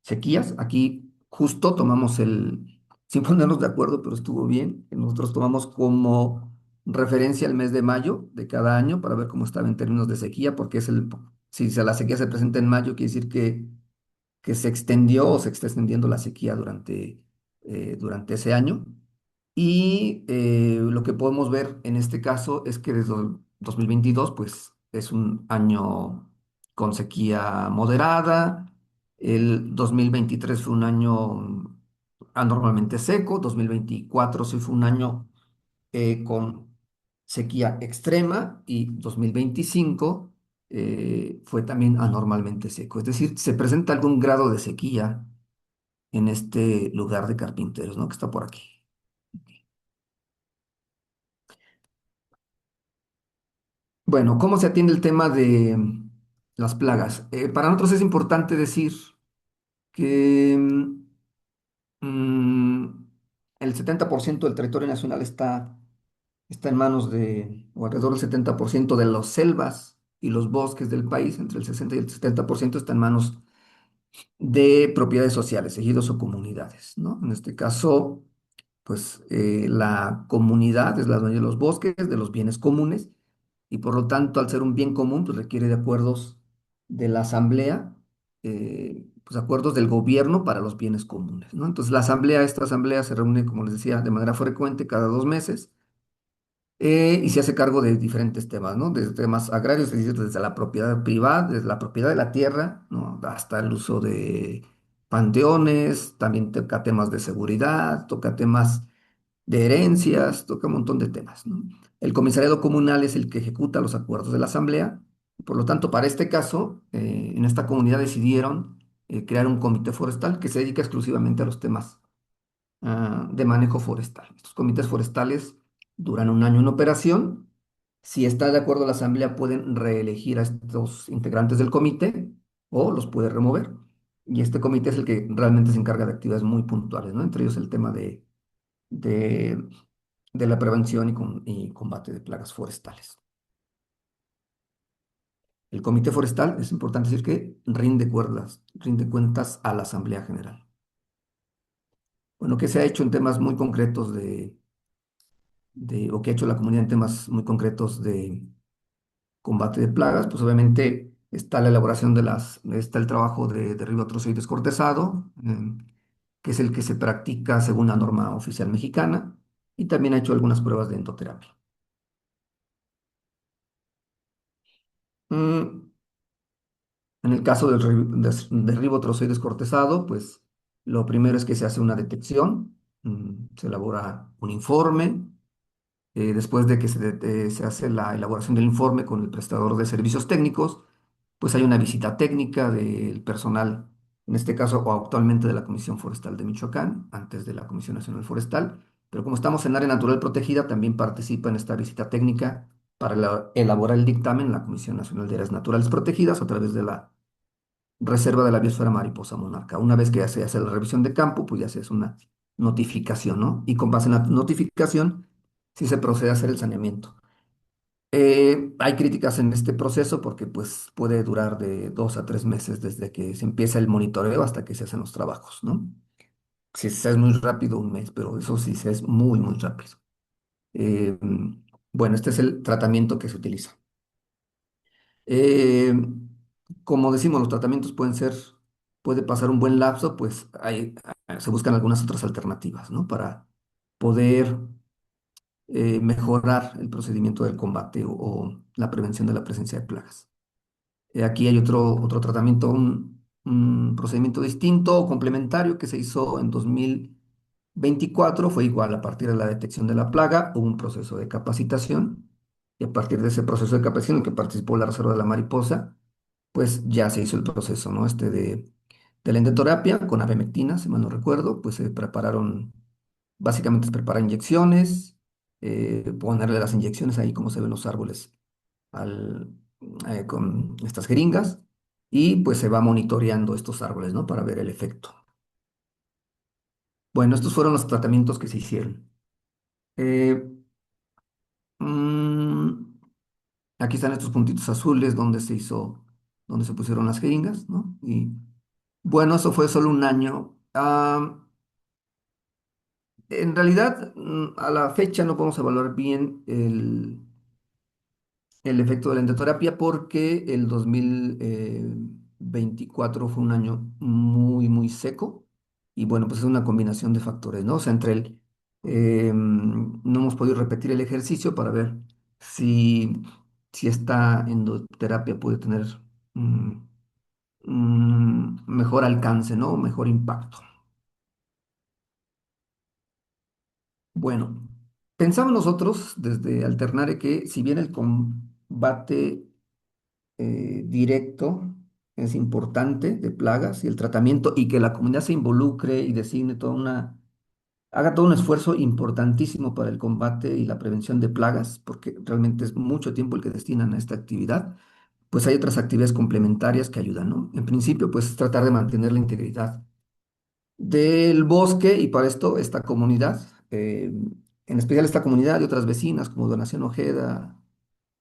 sequías. Aquí justo tomamos sin ponernos de acuerdo, pero estuvo bien, que nosotros tomamos como referencia el mes de mayo de cada año para ver cómo estaba en términos de sequía, porque si la sequía se presenta en mayo, quiere decir que se extendió o se está extendiendo la sequía durante ese año. Y lo que podemos ver en este caso es que desde el 2022, pues es un año con sequía moderada. El 2023 fue un año anormalmente seco. 2024 sí fue un año con sequía extrema y 2025 fue también anormalmente seco. Es decir, se presenta algún grado de sequía en este lugar de carpinteros, ¿no? Que está por aquí. Bueno, ¿cómo se atiende el tema de las plagas? Para nosotros es importante decir que mm, el 70% del territorio nacional está en manos o alrededor del 70% de las selvas y los bosques del país, entre el 60 y el 70% está en manos de propiedades sociales, ejidos o comunidades, ¿no? En este caso, pues la comunidad es la dueña de los bosques, de los bienes comunes, y por lo tanto, al ser un bien común, pues requiere de acuerdos de la asamblea, pues acuerdos del gobierno para los bienes comunes, ¿no? Entonces, esta asamblea se reúne, como les decía, de manera frecuente cada 2 meses y se hace cargo de diferentes temas, ¿no? Desde temas agrarios, es decir, desde la propiedad privada, desde la propiedad de la tierra, ¿no? Hasta el uso de panteones, también toca temas de seguridad, toca temas de herencias, toca un montón de temas, ¿no? El comisariado comunal es el que ejecuta los acuerdos de la asamblea. Por lo tanto, para este caso, en esta comunidad decidieron crear un comité forestal que se dedica exclusivamente a los temas de manejo forestal. Estos comités forestales duran un año en operación. Si está de acuerdo la asamblea, pueden reelegir a estos integrantes del comité o los puede remover. Y este comité es el que realmente se encarga de actividades muy puntuales, ¿no? Entre ellos el tema de, de la prevención y combate de plagas forestales. El comité forestal, es importante decir que rinde cuentas a la Asamblea General. Bueno, ¿qué se ha hecho en temas muy concretos o qué ha hecho la comunidad en temas muy concretos de combate de plagas? Pues obviamente está la elaboración está el trabajo de ribotrocito descortezado, que es el que se practica según la norma oficial mexicana, y también ha hecho algunas pruebas de endoterapia. Mm, En el caso del ribotrocito descortezado, pues lo primero es que se hace una detección, se elabora un informe. Después de que se hace la elaboración del informe con el prestador de servicios técnicos, pues hay una visita técnica del personal, en este caso o actualmente de la Comisión Forestal de Michoacán, antes de la Comisión Nacional Forestal, pero como estamos en área natural protegida, también participa en esta visita técnica para elaborar el dictamen la Comisión Nacional de Áreas Naturales Protegidas a través de la Reserva de la Biosfera Mariposa Monarca. Una vez que ya se hace la revisión de campo, pues ya se hace una notificación, ¿no? Y con base en la notificación, sí se procede a hacer el saneamiento. Hay críticas en este proceso porque pues puede durar de 2 a 3 meses desde que se empieza el monitoreo hasta que se hacen los trabajos, ¿no? Si se es muy rápido, un mes, pero eso sí se es muy, muy rápido. Eh, bueno, este es el tratamiento que se utiliza. Eh, Como decimos, los tratamientos puede pasar un buen lapso, se buscan algunas otras alternativas, ¿no? Para poder mejorar el procedimiento del combate o la prevención de la presencia de plagas. Aquí hay otro tratamiento, un procedimiento distinto o complementario que se hizo en 2024. Fue igual, a partir de la detección de la plaga, hubo un proceso de capacitación y a partir de ese proceso de capacitación en el que participó la Reserva de la Mariposa, pues ya se hizo el proceso, ¿no? De la endoterapia con abemectina, si mal no recuerdo, pues se prepararon, básicamente se preparan inyecciones, ponerle las inyecciones ahí como se ven los árboles al, con estas jeringas y pues se va monitoreando estos árboles, ¿no? Para ver el efecto. Bueno, estos fueron los tratamientos que se hicieron. Eh, mm, Aquí están estos puntitos azules donde se hizo, donde se pusieron las jeringas, ¿no? Y bueno, eso fue solo un año. En realidad, a la fecha no podemos evaluar bien el efecto de la endoterapia porque el 2024 fue un año muy seco y bueno, pues es una combinación de factores, ¿no? O sea, no hemos podido repetir el ejercicio para ver si, si esta endoterapia puede tener mm, mejor alcance, ¿no? Mejor impacto. Bueno, pensamos nosotros desde Alternare que si bien el combate directo es importante de plagas y el tratamiento y que la comunidad se involucre y designe haga todo un esfuerzo importantísimo para el combate y la prevención de plagas, porque realmente es mucho tiempo el que destinan a esta actividad, pues hay otras actividades complementarias que ayudan, ¿no? En principio, pues tratar de mantener la integridad del bosque y para esto esta comunidad, en especial esta comunidad y otras vecinas como Donación Ojeda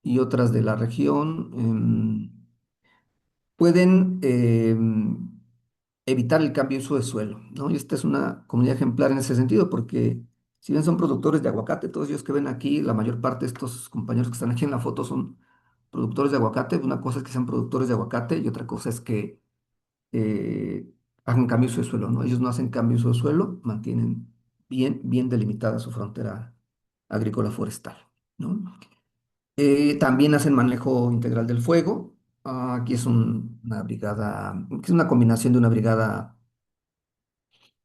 y otras de la región, pueden evitar el cambio de uso de suelo, ¿no? Y esta es una comunidad ejemplar en ese sentido, porque si bien son productores de aguacate, todos ellos que ven aquí, la mayor parte de estos compañeros que están aquí en la foto son productores de aguacate. Una cosa es que sean productores de aguacate y otra cosa es que eh, hagan cambio de uso de suelo, ¿no? Ellos no hacen cambio de uso de suelo, mantienen bien delimitada su frontera agrícola forestal, ¿no? También hacen manejo integral del fuego. Aquí es una brigada, que es una combinación de una brigada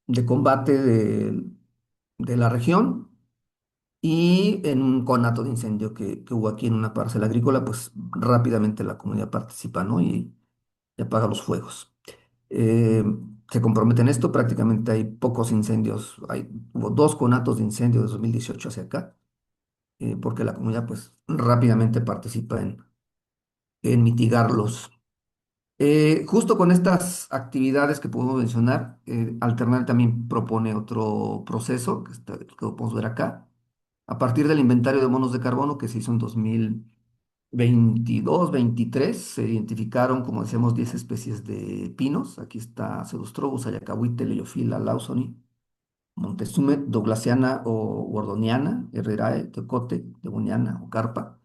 de combate de la región y en un conato de incendio que hubo aquí en una parcela agrícola, pues rápidamente la comunidad participa, ¿no? Y apaga los fuegos. Eh, Se comprometen en esto, prácticamente hay pocos incendios, hubo dos conatos de incendio de 2018 hacia acá, porque la comunidad pues rápidamente participa en mitigarlos. Justo con estas actividades que podemos mencionar, Alternal también propone otro proceso que podemos ver acá. A partir del inventario de monos de carbono que se hizo en 2022-23, se identificaron, como decíamos, 10 especies de pinos. Aquí está Cedustrobus, Ayacahuite, Leiofila, Lawsoni, Montezuma, Douglasiana o Gordoniana, Herrerae, Teocote, Devoniana o Carpa.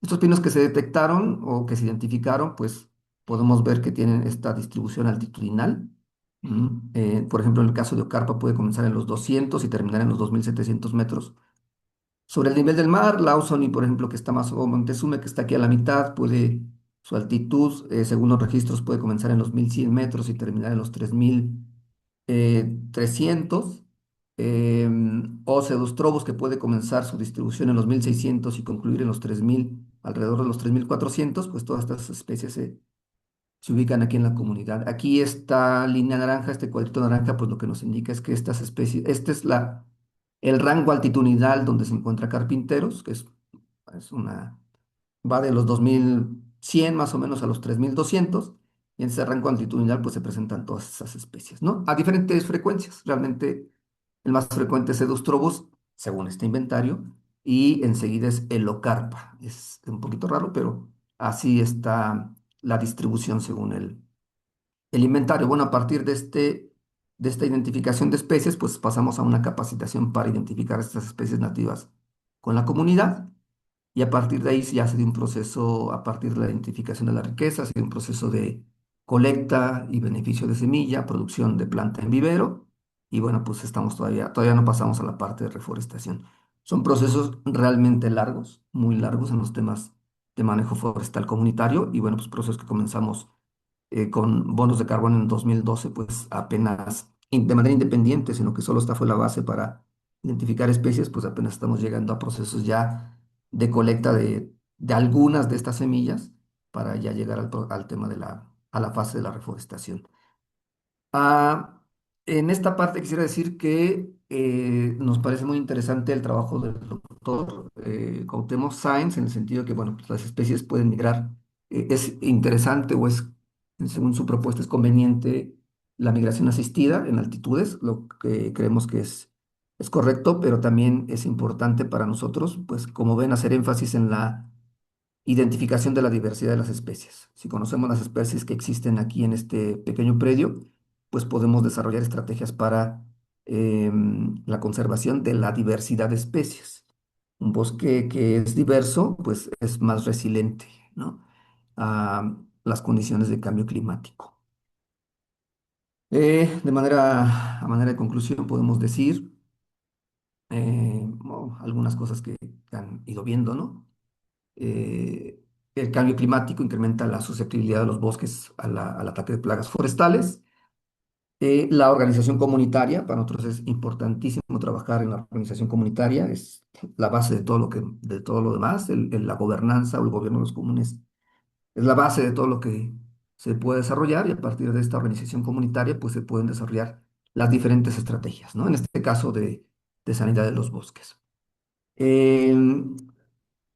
Estos pinos que se detectaron o que se identificaron, pues podemos ver que tienen esta distribución altitudinal. Por ejemplo, en el caso de Ocarpa puede comenzar en los 200 y terminar en los 2700 metros. Sobre el nivel del mar, Lawsony, por ejemplo, que está más, o Montezuma, que está aquí a la mitad, su altitud, según los registros, puede comenzar en los 1100 metros y terminar en los 3300. O Cedustrobus, que puede comenzar su distribución en los 1600 y concluir en los 3000, alrededor de los 3400, pues todas estas especies se ubican aquí en la comunidad. Aquí esta línea naranja, este cuadrito naranja, pues lo que nos indica es que estas especies, este es el rango altitudinal donde se encuentra Carpinteros, es una, va de los 2100 más o menos a los 3200, y en ese rango altitudinal pues se presentan todas esas especies, ¿no? A diferentes frecuencias, realmente el más frecuente es Eustrobus, según este inventario, y enseguida es Elocarpa. Es un poquito raro, pero así está la distribución según el inventario. Bueno, a partir de esta identificación de especies, pues pasamos a una capacitación para identificar estas especies nativas con la comunidad. Y a partir de ahí ya se dio un proceso, a partir de la identificación de la riqueza, se dio un proceso de colecta y beneficio de semilla, producción de planta en vivero. Y bueno, pues todavía no pasamos a la parte de reforestación. Son procesos realmente largos, muy largos en los temas de manejo forestal comunitario y bueno, pues procesos que comenzamos con bonos de carbono en 2012, pues apenas de manera independiente, sino que solo esta fue la base para identificar especies, pues apenas estamos llegando a procesos ya de colecta de algunas de estas semillas para ya llegar al tema de a la fase de la reforestación. Ah, en esta parte quisiera decir que nos parece muy interesante el trabajo del doctor Cuauhtémoc Sáenz, en el sentido que, bueno, pues las especies pueden migrar. Es interesante o es, según su propuesta, es conveniente la migración asistida en altitudes, lo que creemos que es correcto, pero también es importante para nosotros, pues como ven, hacer énfasis en la identificación de la diversidad de las especies. Si conocemos las especies que existen aquí en este pequeño predio, pues podemos desarrollar estrategias para la conservación de la diversidad de especies. Un bosque que es diverso, pues es más resiliente, ¿no? A las condiciones de cambio climático. A manera de conclusión, podemos decir algunas cosas que han ido viendo, ¿no? eh, el cambio climático incrementa la susceptibilidad de los bosques al ataque de plagas forestales. La organización comunitaria, para nosotros es importantísimo trabajar en la organización comunitaria, es la base de todo de todo lo demás. La gobernanza o el gobierno de los comunes es la base de todo lo que se puede desarrollar y a partir de esta organización comunitaria pues se pueden desarrollar las diferentes estrategias, ¿no? En este caso de sanidad de los bosques. Em,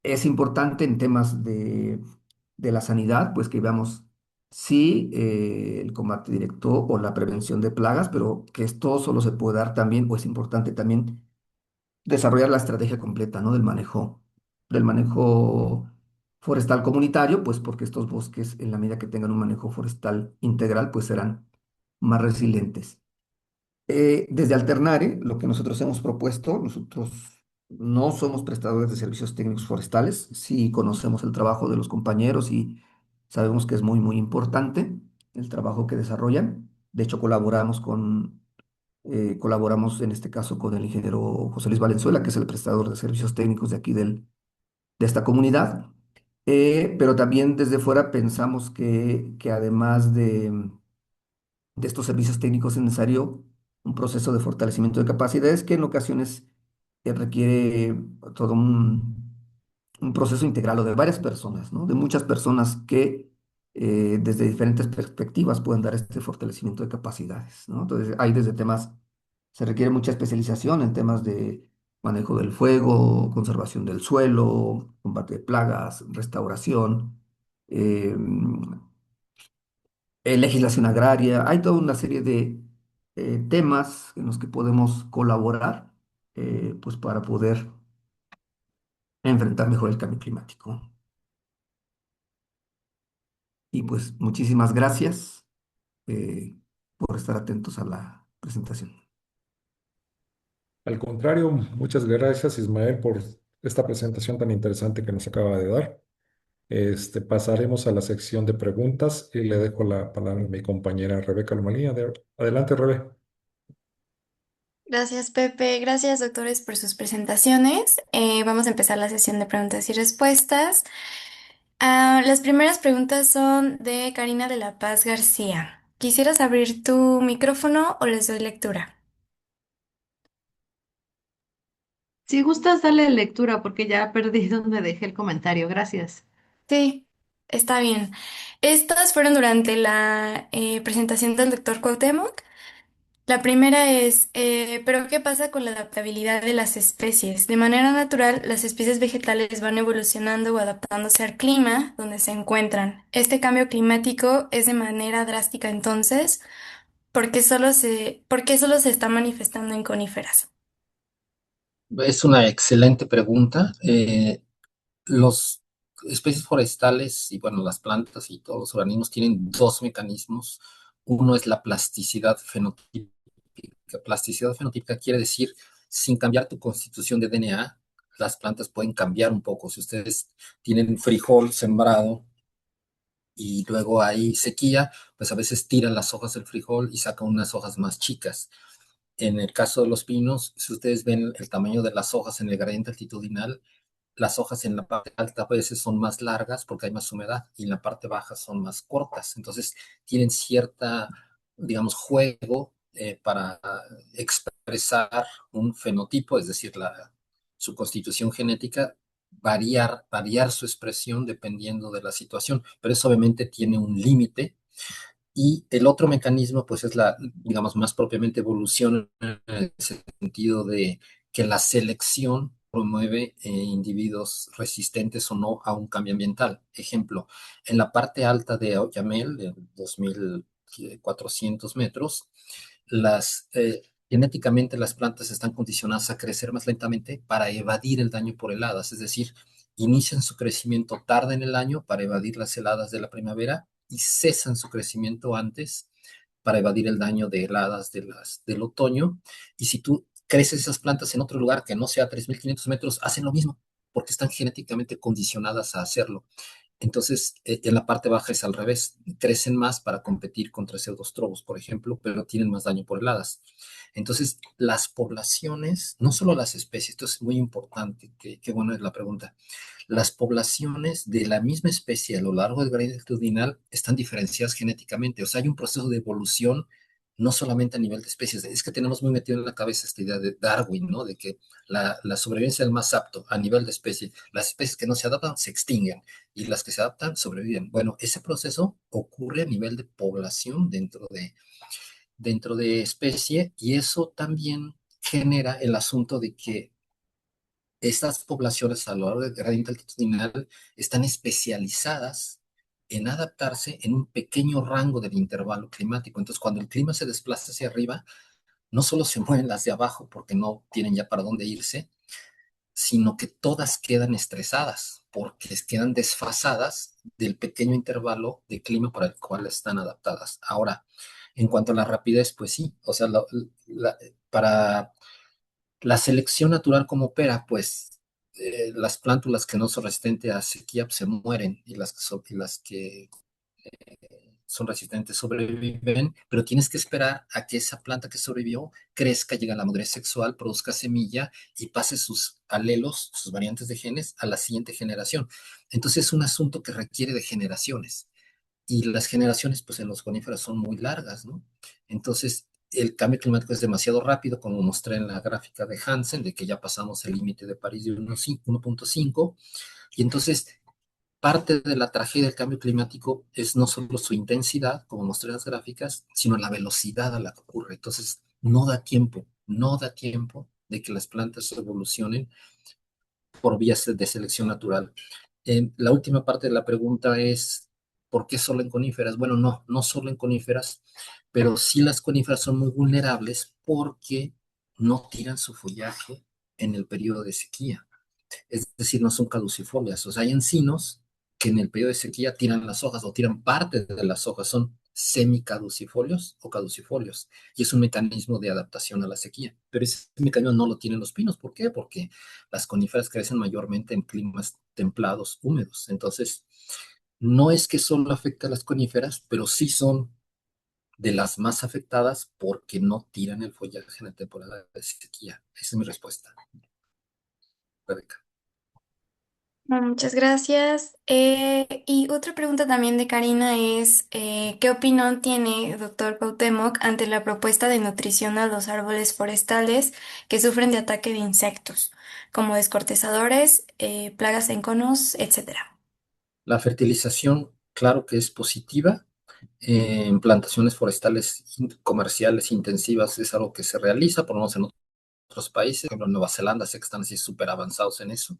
es importante en temas de la sanidad, pues que veamos sí el combate directo o la prevención de plagas, pero que esto solo se puede dar también, o es importante también desarrollar la estrategia completa, ¿no? Del manejo forestal comunitario, pues porque estos bosques, en la medida que tengan un manejo forestal integral, pues serán más resilientes. Desde Alternare, lo que nosotros hemos propuesto, nosotros no somos prestadores de servicios técnicos forestales, sí conocemos el trabajo de los compañeros y sabemos que es muy, muy importante el trabajo que desarrollan. De hecho, colaboramos en este caso con el ingeniero José Luis Valenzuela, que es el prestador de servicios técnicos de aquí de esta comunidad. Pero también desde fuera pensamos que además de estos servicios técnicos es necesario un proceso de fortalecimiento de capacidades que en ocasiones requiere todo un proceso integral o de varias personas, ¿no? De muchas personas que desde diferentes perspectivas pueden dar este fortalecimiento de capacidades, ¿no? Entonces, hay desde temas, se requiere mucha especialización en temas de manejo del fuego, conservación del suelo, combate de plagas, restauración, eh, legislación agraria, hay toda una serie de temas en los que podemos colaborar pues para poder enfrentar mejor el cambio climático. Y pues muchísimas gracias eh, por estar atentos a la presentación. Al contrario, muchas gracias, Ismael, por esta presentación tan interesante que nos acaba de dar. Pasaremos a la sección de preguntas y le dejo la palabra a mi compañera Rebeca Lomalía. Adelante, Rebe. Gracias, Pepe. Gracias, doctores, por sus presentaciones. Vamos a empezar la sesión de preguntas y respuestas. Las primeras preguntas son de Karina de la Paz García. ¿Quisieras abrir tu micrófono o les doy lectura? Si gustas, dale lectura porque ya perdí donde dejé el comentario. Gracias. Sí, está bien. Estas fueron durante la presentación del doctor Cuauhtémoc. La primera es, ¿pero qué pasa con la adaptabilidad de las especies? De manera natural, las especies vegetales van evolucionando o adaptándose al clima donde se encuentran. Este cambio climático es de manera drástica entonces, ¿por qué solo se está manifestando en coníferas? Es una excelente pregunta. Los especies forestales y bueno, las plantas y todos los organismos tienen dos mecanismos. Uno es la plasticidad fenotípica. Plasticidad fenotípica quiere decir, sin cambiar tu constitución de DNA, las plantas pueden cambiar un poco. Si ustedes tienen frijol sembrado y luego hay sequía, pues a veces tiran las hojas del frijol y sacan unas hojas más chicas. En el caso de los pinos, si ustedes ven el tamaño de las hojas en el gradiente altitudinal, las hojas en la parte alta a veces son más largas porque hay más humedad y en la parte baja son más cortas. Entonces tienen cierta, digamos, juego para expresar un fenotipo, es decir, su constitución genética, variar su expresión dependiendo de la situación. Pero eso obviamente tiene un límite. Y el otro mecanismo, pues es la, digamos, más propiamente evolución en el sentido de que la selección promueve individuos resistentes o no a un cambio ambiental. Ejemplo, en la parte alta de Oyamel, de 2.400 metros, genéticamente las plantas están condicionadas a crecer más lentamente para evadir el daño por heladas, es decir, inician su crecimiento tarde en el año para evadir las heladas de la primavera y cesan su crecimiento antes para evadir el daño de heladas del otoño. Y si tú creces esas plantas en otro lugar que no sea 3.500 metros, hacen lo mismo, porque están genéticamente condicionadas a hacerlo. Entonces, en la parte baja es al revés, crecen más para competir contra pseudostrobos, por ejemplo, pero tienen más daño por heladas. Entonces, las poblaciones, no solo las especies, esto es muy importante, qué bueno es la pregunta, las poblaciones de la misma especie a lo largo del gradiente altitudinal están diferenciadas genéticamente, o sea, hay un proceso de evolución no solamente a nivel de especies, es que tenemos muy metido en la cabeza esta idea de Darwin, ¿no? De que la sobrevivencia del más apto a nivel de especie, las especies que no se adaptan se extinguen y las que se adaptan sobreviven. Bueno, ese proceso ocurre a nivel de población dentro de especie y eso también genera el asunto de que estas poblaciones a lo largo del gradiente altitudinal están especializadas en adaptarse en un pequeño rango del intervalo climático. Entonces, cuando el clima se desplaza hacia arriba, no solo se mueven las de abajo porque no tienen ya para dónde irse, sino que todas quedan estresadas porque quedan desfasadas del pequeño intervalo de clima para el cual están adaptadas. Ahora, en cuanto a la rapidez, pues sí, o sea, para la selección natural como opera, pues las plántulas que no son resistentes a sequía pues, se mueren y las que son resistentes sobreviven, pero tienes que esperar a que esa planta que sobrevivió crezca, llegue a la madurez sexual, produzca semilla y pase sus alelos, sus variantes de genes a la siguiente generación. Entonces es un asunto que requiere de generaciones y las generaciones pues en los coníferas son muy largas, ¿no? Entonces el cambio climático es demasiado rápido, como mostré en la gráfica de Hansen, de que ya pasamos el límite de París de 1.5, y entonces parte de la tragedia del cambio climático es no solo su intensidad, como mostré en las gráficas, sino la velocidad a la que ocurre. Entonces, no da tiempo de que las plantas evolucionen por vías de selección natural. La última parte de la pregunta es, ¿por qué solo en coníferas? Bueno, no solo en coníferas, pero sí las coníferas son muy vulnerables porque no tiran su follaje en el periodo de sequía. Es decir, no son caducifolias. O sea, hay encinos que en el periodo de sequía tiran las hojas o tiran parte de las hojas, son semicaducifolios o caducifolios. Y es un mecanismo de adaptación a la sequía. Pero ese mecanismo no lo tienen los pinos. ¿Por qué? Porque las coníferas crecen mayormente en climas templados, húmedos. Entonces, no es que solo afecta a las coníferas, pero sí son de las más afectadas porque no tiran el follaje en la temporada de sequía. Esa es mi respuesta, Rebeca. Muchas gracias. Y otra pregunta también de Karina es, ¿qué opinión tiene doctor Cuauhtémoc ante la propuesta de nutrición a los árboles forestales que sufren de ataque de insectos, como descortezadores, plagas en conos, etcétera? La fertilización, claro que es positiva. En plantaciones forestales comerciales intensivas es algo que se realiza, por lo menos en otros países, por ejemplo en Nueva Zelanda, sé que están así súper avanzados en eso,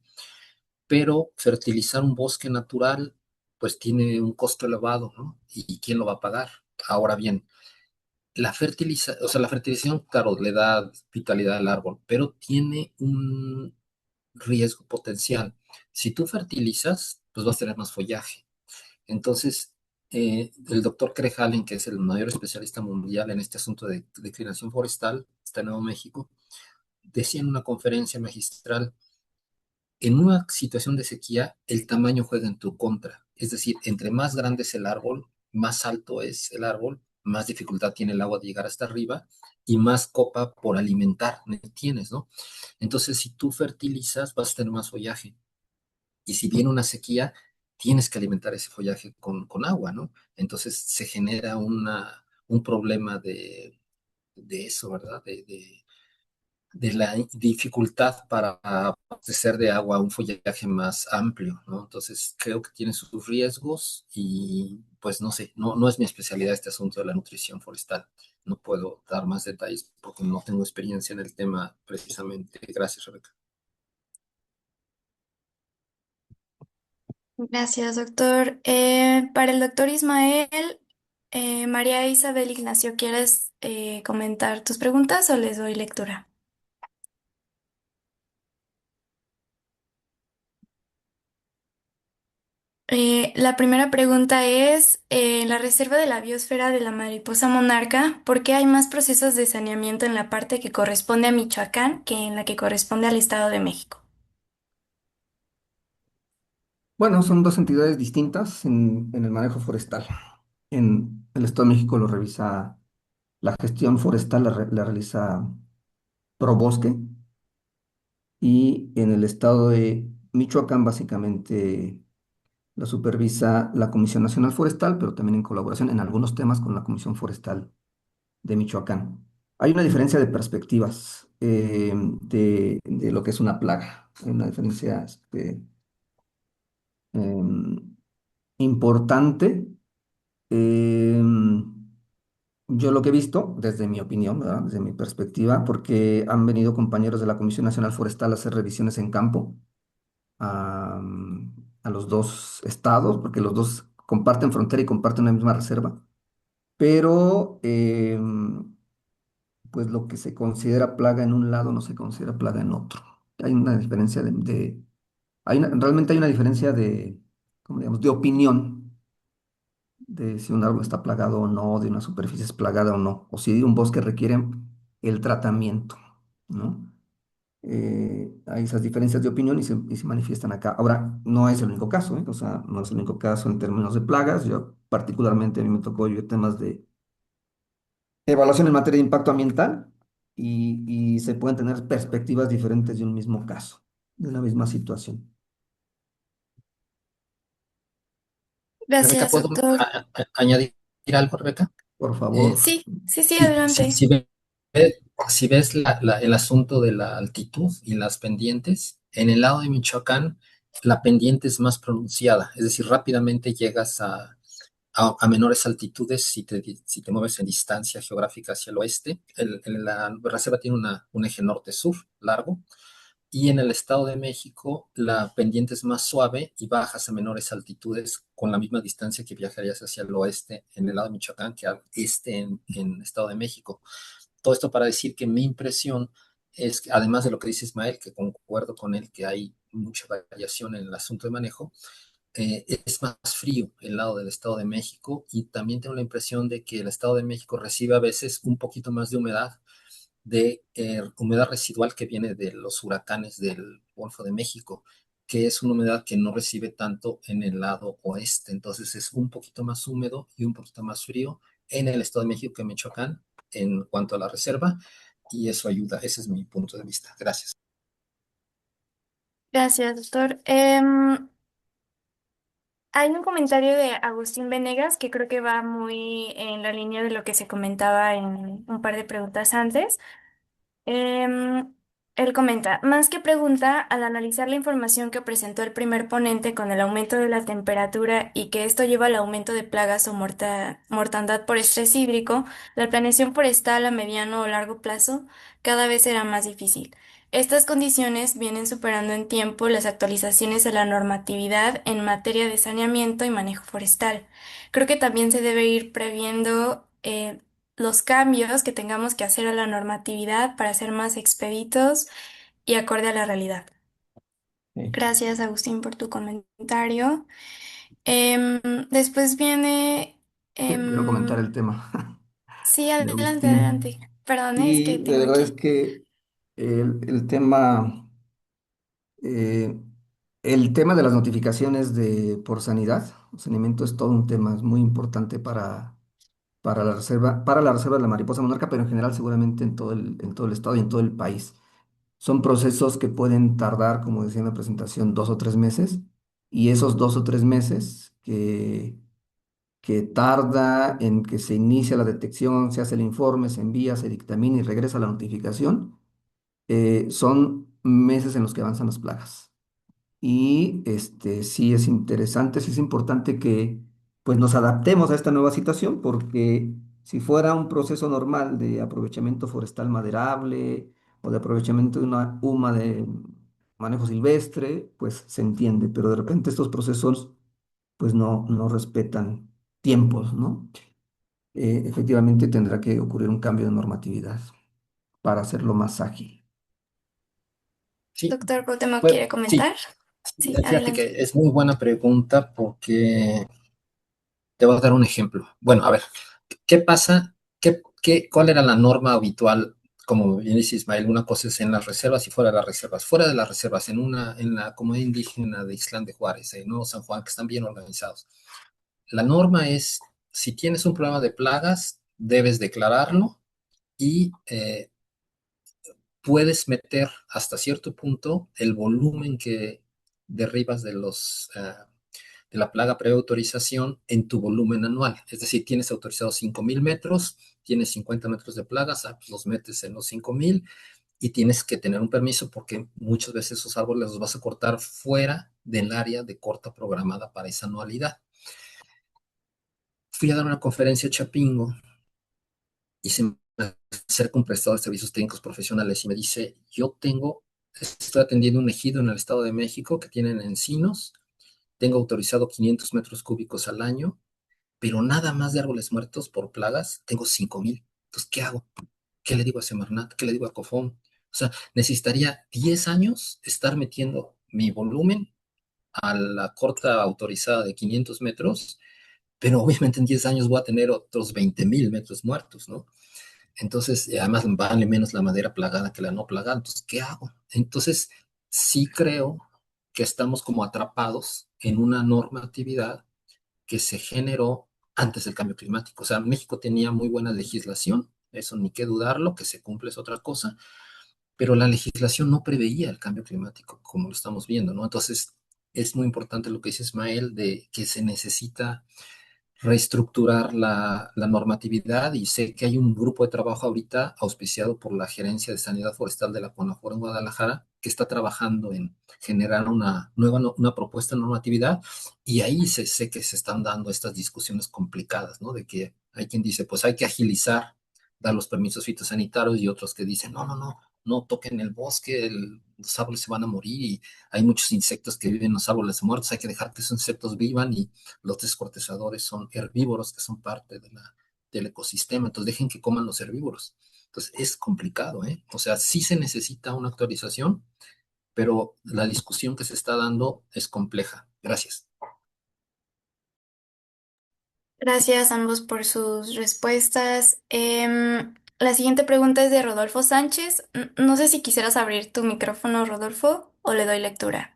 pero fertilizar un bosque natural, pues tiene un costo elevado, ¿no? ¿Y quién lo va a pagar? Ahora bien, la fertilización, claro, le da vitalidad al árbol, pero tiene un riesgo potencial. Si tú fertilizas, pues vas a tener más follaje. Entonces, el doctor Craig Allen, que es el mayor especialista mundial en este asunto de declinación forestal, está en Nuevo México, decía en una conferencia magistral, en una situación de sequía, el tamaño juega en tu contra. Es decir, entre más grande es el árbol, más alto es el árbol, más dificultad tiene el agua de llegar hasta arriba y más copa por alimentar tienes, ¿no? Entonces, si tú fertilizas, vas a tener más follaje. Y si viene una sequía, tienes que alimentar ese follaje con agua, ¿no? Entonces se genera un problema de eso, ¿verdad? De la dificultad para abastecer de agua un follaje más amplio, ¿no? Entonces creo que tiene sus riesgos y pues no sé, no es mi especialidad este asunto de la nutrición forestal. No puedo dar más detalles porque no tengo experiencia en el tema precisamente. Gracias, Rebeca. Gracias, doctor. Para el doctor Ismael, María Isabel Ignacio, ¿quieres comentar tus preguntas o les doy lectura? La primera pregunta es, en la reserva de la biosfera de la mariposa monarca, ¿por qué hay más procesos de saneamiento en la parte que corresponde a Michoacán que en la que corresponde al Estado de México? Bueno, son dos entidades distintas en el manejo forestal. En el Estado de México lo revisa, la gestión forestal la realiza ProBosque, y en el estado de Michoacán básicamente la supervisa la Comisión Nacional Forestal, pero también en colaboración en algunos temas con la Comisión Forestal de Michoacán. Hay una diferencia de perspectivas de lo que es una plaga. Hay una diferencia em, importante. Em, yo lo que he visto, desde mi opinión, ¿verdad? Desde mi perspectiva, porque han venido compañeros de la Comisión Nacional Forestal a hacer revisiones en campo a, a los dos estados, porque los dos comparten frontera y comparten una misma reserva, pero pues lo que se considera plaga en un lado no se considera plaga en otro. Hay una diferencia realmente hay una diferencia de, ¿cómo digamos?, de opinión de si un árbol está plagado o no, de una superficie es plagada o no, o si un bosque requiere el tratamiento, ¿no? Hay esas diferencias de opinión y se manifiestan acá. Ahora, no es el único caso, ¿eh? O sea, no es el único caso en términos de plagas. Yo, particularmente, a mí me tocó ver temas de evaluación en materia de impacto ambiental y se pueden tener perspectivas diferentes de un mismo caso, de una misma situación. Rebeca, Gracias, ¿puedo doctor. añadir algo, Rebeca? Por Eh, favor. Sí, sí, sí, si, si, adelante. si si ves el asunto de la altitud y las pendientes, en el lado de Michoacán, la pendiente es más pronunciada, es decir, rápidamente llegas a menores altitudes si te mueves en distancia geográfica hacia el oeste. La reserva tiene un eje norte-sur largo, y en el Estado de México la pendiente es más suave y bajas a menores altitudes con la misma distancia que viajarías hacia el oeste en el lado de Michoacán que al este en Estado de México. Todo esto para decir que mi impresión es que, además de lo que dice Ismael, que concuerdo con él, que hay mucha variación en el asunto de manejo, es más frío el lado del Estado de México y también tengo la impresión de que el Estado de México recibe a veces un poquito más de humedad residual que viene de los huracanes del Golfo de México, que es una humedad que no recibe tanto en el lado oeste. Entonces es un poquito más húmedo y un poquito más frío en el Estado de México que en Michoacán en cuanto a la reserva, y eso ayuda. Ese es mi punto de vista. Gracias. Gracias, doctor. Hay un comentario de Agustín Venegas que creo que va muy en la línea de lo que se comentaba en un par de preguntas antes. Em, Él comenta, más que pregunta, al analizar la información que presentó el primer ponente con el aumento de la temperatura y que esto lleva al aumento de plagas o mortandad por estrés hídrico, la planeación forestal a mediano o largo plazo cada vez será más difícil. Estas condiciones vienen superando en tiempo las actualizaciones de la normatividad en materia de saneamiento y manejo forestal. Creo que también se debe ir previendo los cambios que tengamos que hacer a la normatividad para ser más expeditos y acorde a la realidad. Sí. Gracias, Agustín, por tu comentario. Em, Después viene... Quiero comentar em, el tema sí, de adelante, adelante. Agustín. Perdón, es que Y de tengo verdad es aquí. que el tema, eh, el tema de las notificaciones por sanidad, saneamiento es todo un tema, es muy importante para la reserva de la mariposa monarca, pero en general seguramente en todo el estado y en todo el país. Son procesos que pueden tardar, como decía en la presentación, 2 o 3 meses, y esos 2 o 3 meses que tarda en que se inicia la detección, se hace el informe, se envía, se dictamina y regresa la notificación, son meses en los que avanzan las plagas. Y sí es interesante, sí es importante que pues nos adaptemos a esta nueva situación, porque si fuera un proceso normal de aprovechamiento forestal maderable o de aprovechamiento de una UMA de manejo silvestre, pues se entiende, pero de repente estos procesos pues no respetan tiempos, ¿no? Efectivamente tendrá que ocurrir un cambio de normatividad para hacerlo más ágil. Sí, Doctor Cuauhtémoc, pues, ¿quiere sí, comentar? Sí, fíjate adelante. que es muy buena pregunta porque te voy a dar un ejemplo. Bueno, a ver, ¿qué pasa? ¿Cuál era la norma habitual? Como bien dice Ismael, una cosa es en las reservas y fuera de las reservas. Fuera de las reservas, en la comunidad indígena de Islán de Juárez, en Nuevo San Juan, que están bien organizados. La norma es, si tienes un problema de plagas, debes declararlo y puedes meter hasta cierto punto el volumen que derribas de la plaga preautorización en tu volumen anual. Es decir, tienes autorizado 5,000 metros, tienes 50 metros de plagas, los metes en los 5,000 y tienes que tener un permiso porque muchas veces esos árboles los vas a cortar fuera del área de corta programada para esa anualidad. Fui a dar una conferencia a Chapingo y se me acerca un prestador de servicios técnicos profesionales y me dice, estoy atendiendo un ejido en el Estado de México que tienen encinos, tengo autorizado 500 metros cúbicos al año, pero nada más de árboles muertos por plagas, tengo 5,000. Entonces, ¿qué hago? ¿Qué le digo a Semarnat? ¿Qué le digo a Cofón? O sea, necesitaría 10 años estar metiendo mi volumen a la corta autorizada de 500 metros, pero obviamente en 10 años voy a tener otros 20,000 metros muertos, ¿no? Entonces, además vale menos la madera plagada que la no plagada. Entonces, ¿qué hago? Entonces, sí creo que estamos como atrapados en una normatividad que se generó antes del cambio climático. O sea, México tenía muy buena legislación, eso ni qué dudarlo, que se cumple es otra cosa, pero la legislación no preveía el cambio climático como lo estamos viendo, ¿no? Entonces, es muy importante lo que dice Ismael de que se necesita reestructurar la normatividad y sé que hay un grupo de trabajo ahorita auspiciado por la Gerencia de Sanidad Forestal de la CONAFOR en Guadalajara que está trabajando en generar una nueva una propuesta de normatividad y ahí sé que se están dando estas discusiones complicadas, ¿no? De que hay quien dice, pues hay que agilizar, dar los permisos fitosanitarios y otros que dicen, no toquen el bosque, los árboles se van a morir y hay muchos insectos que viven en los árboles muertos, hay que dejar que esos insectos vivan y los descortezadores son herbívoros que son parte del ecosistema, entonces dejen que coman los herbívoros. Entonces es complicado, ¿eh? O sea, sí se necesita una actualización, pero la discusión que se está dando es compleja. Gracias. Gracias a ambos por sus respuestas. La siguiente pregunta es de Rodolfo Sánchez. No sé si quisieras abrir tu micrófono, Rodolfo, o le doy lectura.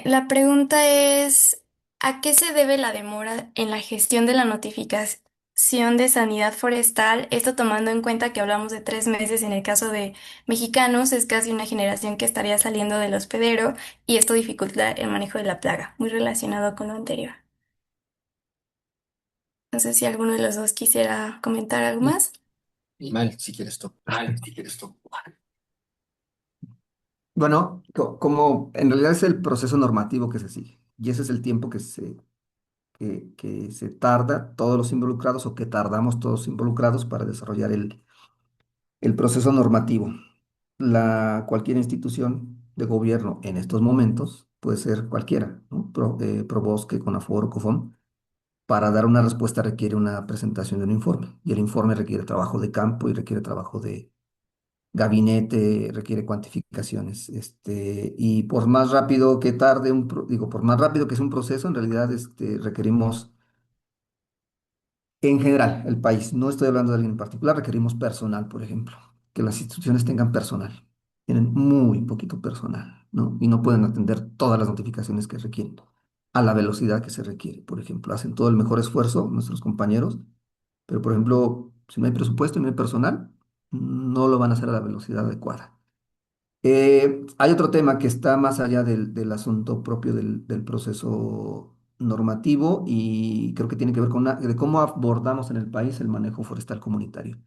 La pregunta es, ¿a qué se debe la demora en la gestión de la notificación de sanidad forestal? Esto tomando en cuenta que hablamos de 3 meses en el caso de mexicanos, es casi una generación que estaría saliendo del hospedero y esto dificulta el manejo de la plaga, muy relacionado con lo anterior. No sé si alguno de los dos quisiera comentar algo Y, más. y mal, si quieres tú. Bueno, como en realidad es el proceso normativo que se sigue, y ese es el tiempo que se tarda todos los involucrados o que tardamos todos involucrados para desarrollar el proceso normativo. Cualquier institución de gobierno en estos momentos puede ser cualquiera, ¿no? Probosque, CONAFOR, COFON. Para dar una respuesta requiere una presentación de un informe y el informe requiere trabajo de campo y requiere trabajo de gabinete, requiere cuantificaciones. Y por más rápido que tarde, por más rápido que sea un proceso, en realidad requerimos, en general, el país, no estoy hablando de alguien en particular, requerimos personal, por ejemplo, que las instituciones tengan personal. Tienen muy poquito personal. ¿no? Y no pueden atender todas las notificaciones que requieren a la velocidad que se requiere. Por ejemplo, hacen todo el mejor esfuerzo nuestros compañeros, pero por ejemplo, si no hay presupuesto y no hay personal, no lo van a hacer a la velocidad adecuada. Hay otro tema que está más allá del asunto propio del proceso normativo y creo que tiene que ver con de cómo abordamos en el país el manejo forestal comunitario.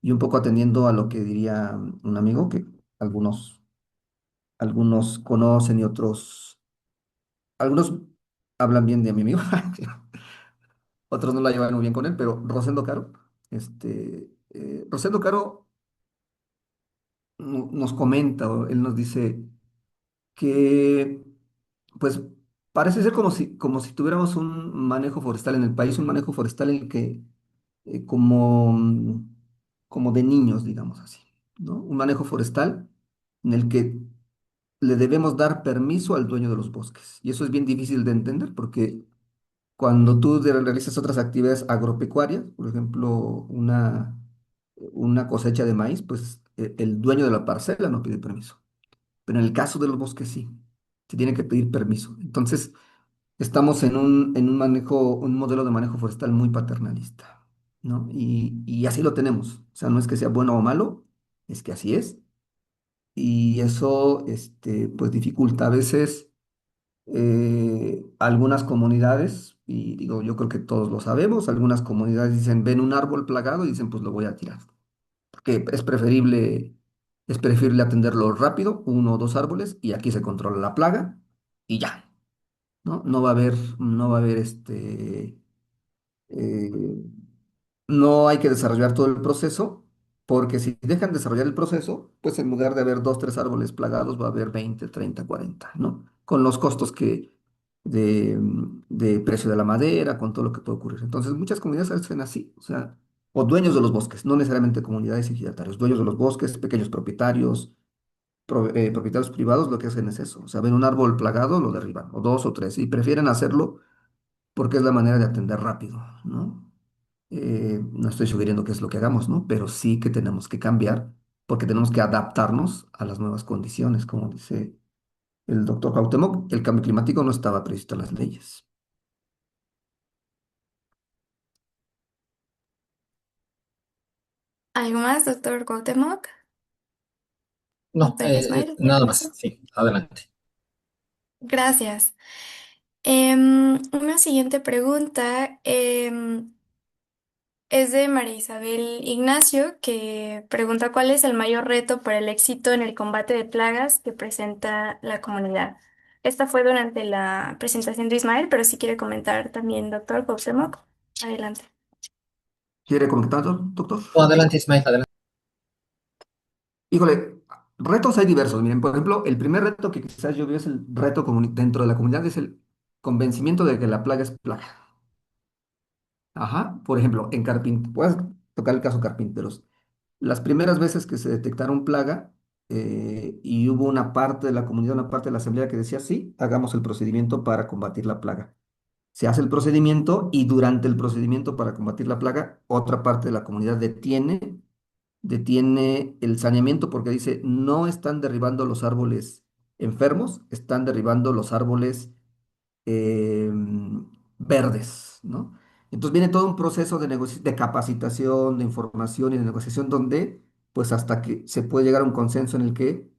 Y un poco atendiendo a lo que diría un amigo, que algunos, algunos conocen y algunos hablan bien de mi amigo, otros no la llevan muy bien con él, pero Rosendo Caro, Rosendo Caro nos comenta, o él nos dice que pues parece ser como si tuviéramos un manejo forestal en el país, un manejo forestal en el que, como, como de niños, digamos así, ¿no? Un manejo forestal en el que le debemos dar permiso al dueño de los bosques. Y eso es bien difícil de entender porque cuando tú realizas otras actividades agropecuarias, por ejemplo, una cosecha de maíz, pues el dueño de la parcela no pide permiso. Pero en el caso de los bosques sí, se tiene que pedir permiso. Entonces, estamos en un manejo, un modelo de manejo forestal muy paternalista, ¿no? Y así lo tenemos. O sea, no es que sea bueno o malo, es que así es. Y eso, pues dificulta a veces algunas comunidades, y digo, yo creo que todos lo sabemos, algunas comunidades dicen, ven un árbol plagado y dicen, pues lo voy a tirar. Porque es preferible atenderlo rápido, uno o dos árboles, y aquí se controla la plaga y ya, ¿no? No va a haber eh, no hay que desarrollar todo el proceso, porque si dejan desarrollar el proceso, pues en lugar de haber dos, tres árboles plagados, va a haber 20, 30, 40, ¿no? Con los costos de precio de la madera, con todo lo que puede ocurrir. Entonces, muchas comunidades hacen así, o sea, o dueños de los bosques, no necesariamente comunidades ejidatarios, dueños de los bosques, pequeños propietarios, propietarios privados, lo que hacen es eso, o sea, ven un árbol plagado, lo derriban, o dos o tres, y prefieren hacerlo porque es la manera de atender rápido, ¿no? No estoy sugiriendo que es lo que hagamos, ¿no? Pero sí que tenemos que cambiar porque tenemos que adaptarnos a las nuevas condiciones, como dice el doctor Cuauhtémoc, el cambio climático no estaba previsto en las leyes. ¿Algo más, doctor Cuauhtémoc? No, Doctor Ismael, ¿me nada parece? más, sí, adelante. Gracias. Una siguiente pregunta es de María Isabel Ignacio, que pregunta cuál es el mayor reto para el éxito en el combate de plagas que presenta la comunidad. Esta fue durante la presentación de Ismael, pero si quiere comentar también, doctor Cuauhtémoc, adelante. ¿Quiere comentar, doctor? No, adelante, Ismael, adelante. Híjole, retos hay diversos. Miren, por ejemplo, el primer reto que quizás yo veo es el reto dentro de la comunidad, es el convencimiento de que la plaga es plaga. Ajá, por ejemplo, en carpinteros, puedes tocar el caso carpinteros. Las primeras veces que se detectaron plaga y hubo una parte de la comunidad, una parte de la asamblea que decía, sí, hagamos el procedimiento para combatir la plaga. Se hace el procedimiento y durante el procedimiento para combatir la plaga, otra parte de la comunidad detiene el saneamiento porque dice, no están derribando los árboles enfermos, están derribando los árboles eh, verdes, ¿no? Entonces viene todo un proceso de capacitación, de información y de negociación donde, pues hasta que se puede llegar a un consenso en el que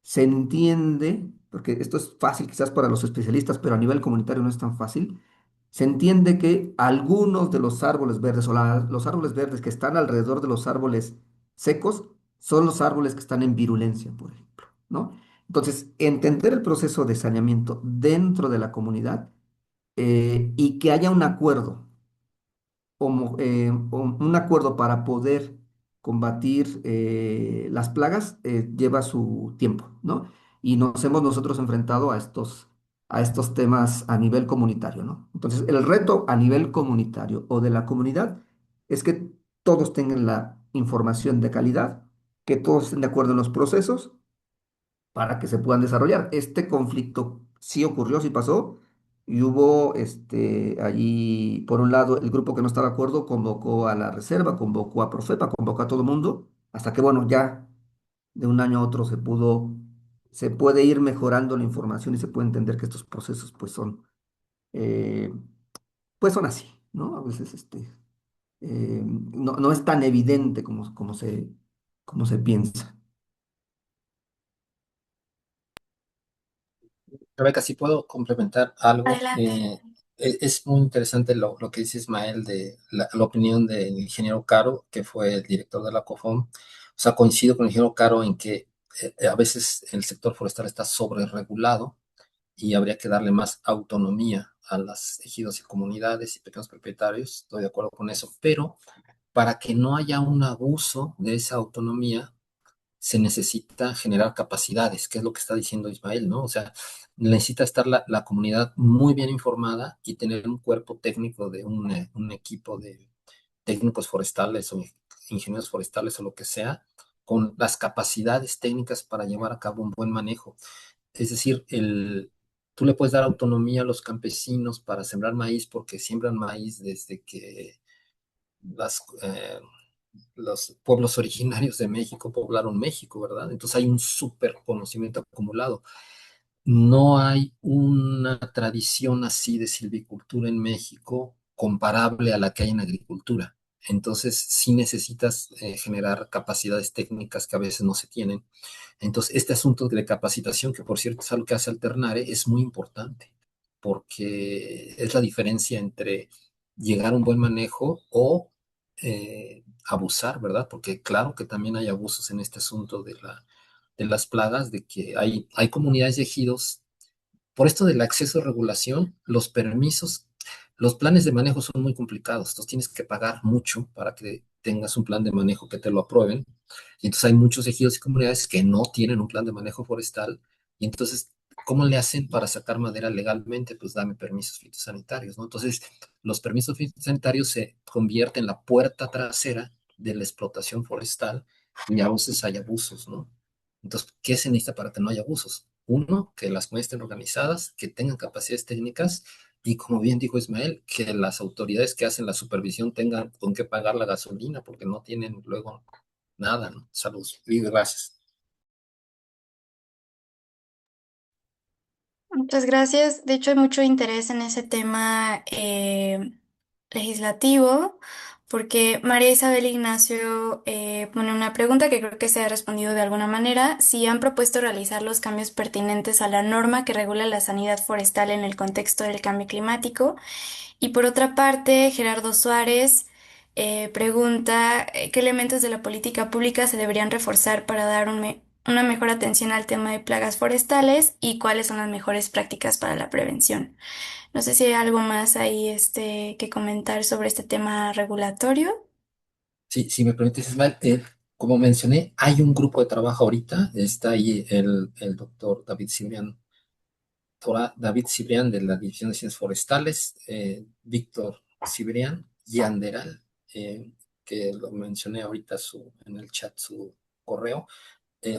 se entiende, porque esto es fácil quizás para los especialistas, pero a nivel comunitario no es tan fácil, se entiende que algunos de los árboles verdes o los árboles verdes que están alrededor de los árboles secos son los árboles que están en virulencia, por ejemplo, ¿no? Entonces, entender el proceso de saneamiento dentro de la comunidad y que haya un acuerdo un acuerdo para poder combatir las plagas lleva su tiempo, ¿no? Y nos hemos nosotros enfrentado a estos temas a nivel comunitario, ¿no? Entonces, el reto a nivel comunitario o de la comunidad es que todos tengan la información de calidad, que todos estén de acuerdo en los procesos para que se puedan desarrollar. Este conflicto sí ocurrió, sí pasó, y hubo allí, por un lado, el grupo que no estaba de acuerdo convocó a la reserva, convocó a Profepa, convocó a todo el mundo, hasta que, bueno, ya de un año a otro se pudo se puede ir mejorando la información y se puede entender que estos procesos eh, pues son así, ¿no? A veces no es tan evidente como se piensa. Rebeca, si puedo complementar algo. Adelante. Es muy interesante lo que dice Ismael de la opinión del ingeniero Caro, que fue el director de la COFOM. O sea, coincido con el ingeniero Caro en que a veces el sector forestal está sobreregulado y habría que darle más autonomía a los ejidos y comunidades y pequeños propietarios. Estoy de acuerdo con eso, pero para que no haya un abuso de esa autonomía, se necesita generar capacidades, que es lo que está diciendo Ismael, ¿no? O sea, necesita estar la comunidad muy bien informada y tener un cuerpo técnico de un equipo de técnicos forestales o ingenieros forestales o lo que sea, con las capacidades técnicas para llevar a cabo un buen manejo. Es decir, tú le puedes dar autonomía a los campesinos para sembrar maíz porque siembran maíz desde que las, los pueblos originarios de México poblaron México, ¿verdad? Entonces hay un súper conocimiento acumulado. No hay una tradición así de silvicultura en México comparable a la que hay en agricultura. Entonces, sí necesitas generar capacidades técnicas que a veces no se tienen. Entonces, este asunto de capacitación, que por cierto es algo que hace Alternare, es muy importante, porque es la diferencia entre llegar a un buen manejo o abusar, ¿verdad? Porque claro que también hay abusos en este asunto de las plagas, de que hay comunidades de ejidos. Por esto del acceso a regulación, los permisos, los planes de manejo son muy complicados. Entonces tienes que pagar mucho para que tengas un plan de manejo que te lo aprueben. Y entonces hay muchos ejidos y comunidades que no tienen un plan de manejo forestal. Y entonces, ¿cómo le hacen para sacar madera legalmente? Pues dame permisos fitosanitarios, ¿no? Entonces, los permisos fitosanitarios se convierten en la puerta trasera de la explotación forestal y a veces hay abusos, ¿no? Entonces, ¿qué se necesita para que no haya abusos? Uno, que las comunidades estén organizadas, que tengan capacidades técnicas y, como bien dijo Ismael, que las autoridades que hacen la supervisión tengan con qué pagar la gasolina porque no tienen luego nada, ¿no? Salud y gracias. Muchas gracias. De hecho, hay mucho interés en ese tema legislativo, porque María Isabel Ignacio pone una pregunta que creo que se ha respondido de alguna manera: si han propuesto realizar los cambios pertinentes a la norma que regula la sanidad forestal en el contexto del cambio climático. Y por otra parte, Gerardo Suárez pregunta qué elementos de la política pública se deberían reforzar para dar una mejor atención al tema de plagas forestales y cuáles son las mejores prácticas para la prevención. No sé si hay algo más ahí que comentar sobre este tema regulatorio. Sí, si me permites, Ismael, como mencioné, hay un grupo de trabajo ahorita, está ahí el doctor David Cibrián de la División de Ciencias Forestales, Víctor Cibrián y Anderal, que lo mencioné ahorita en el chat su correo,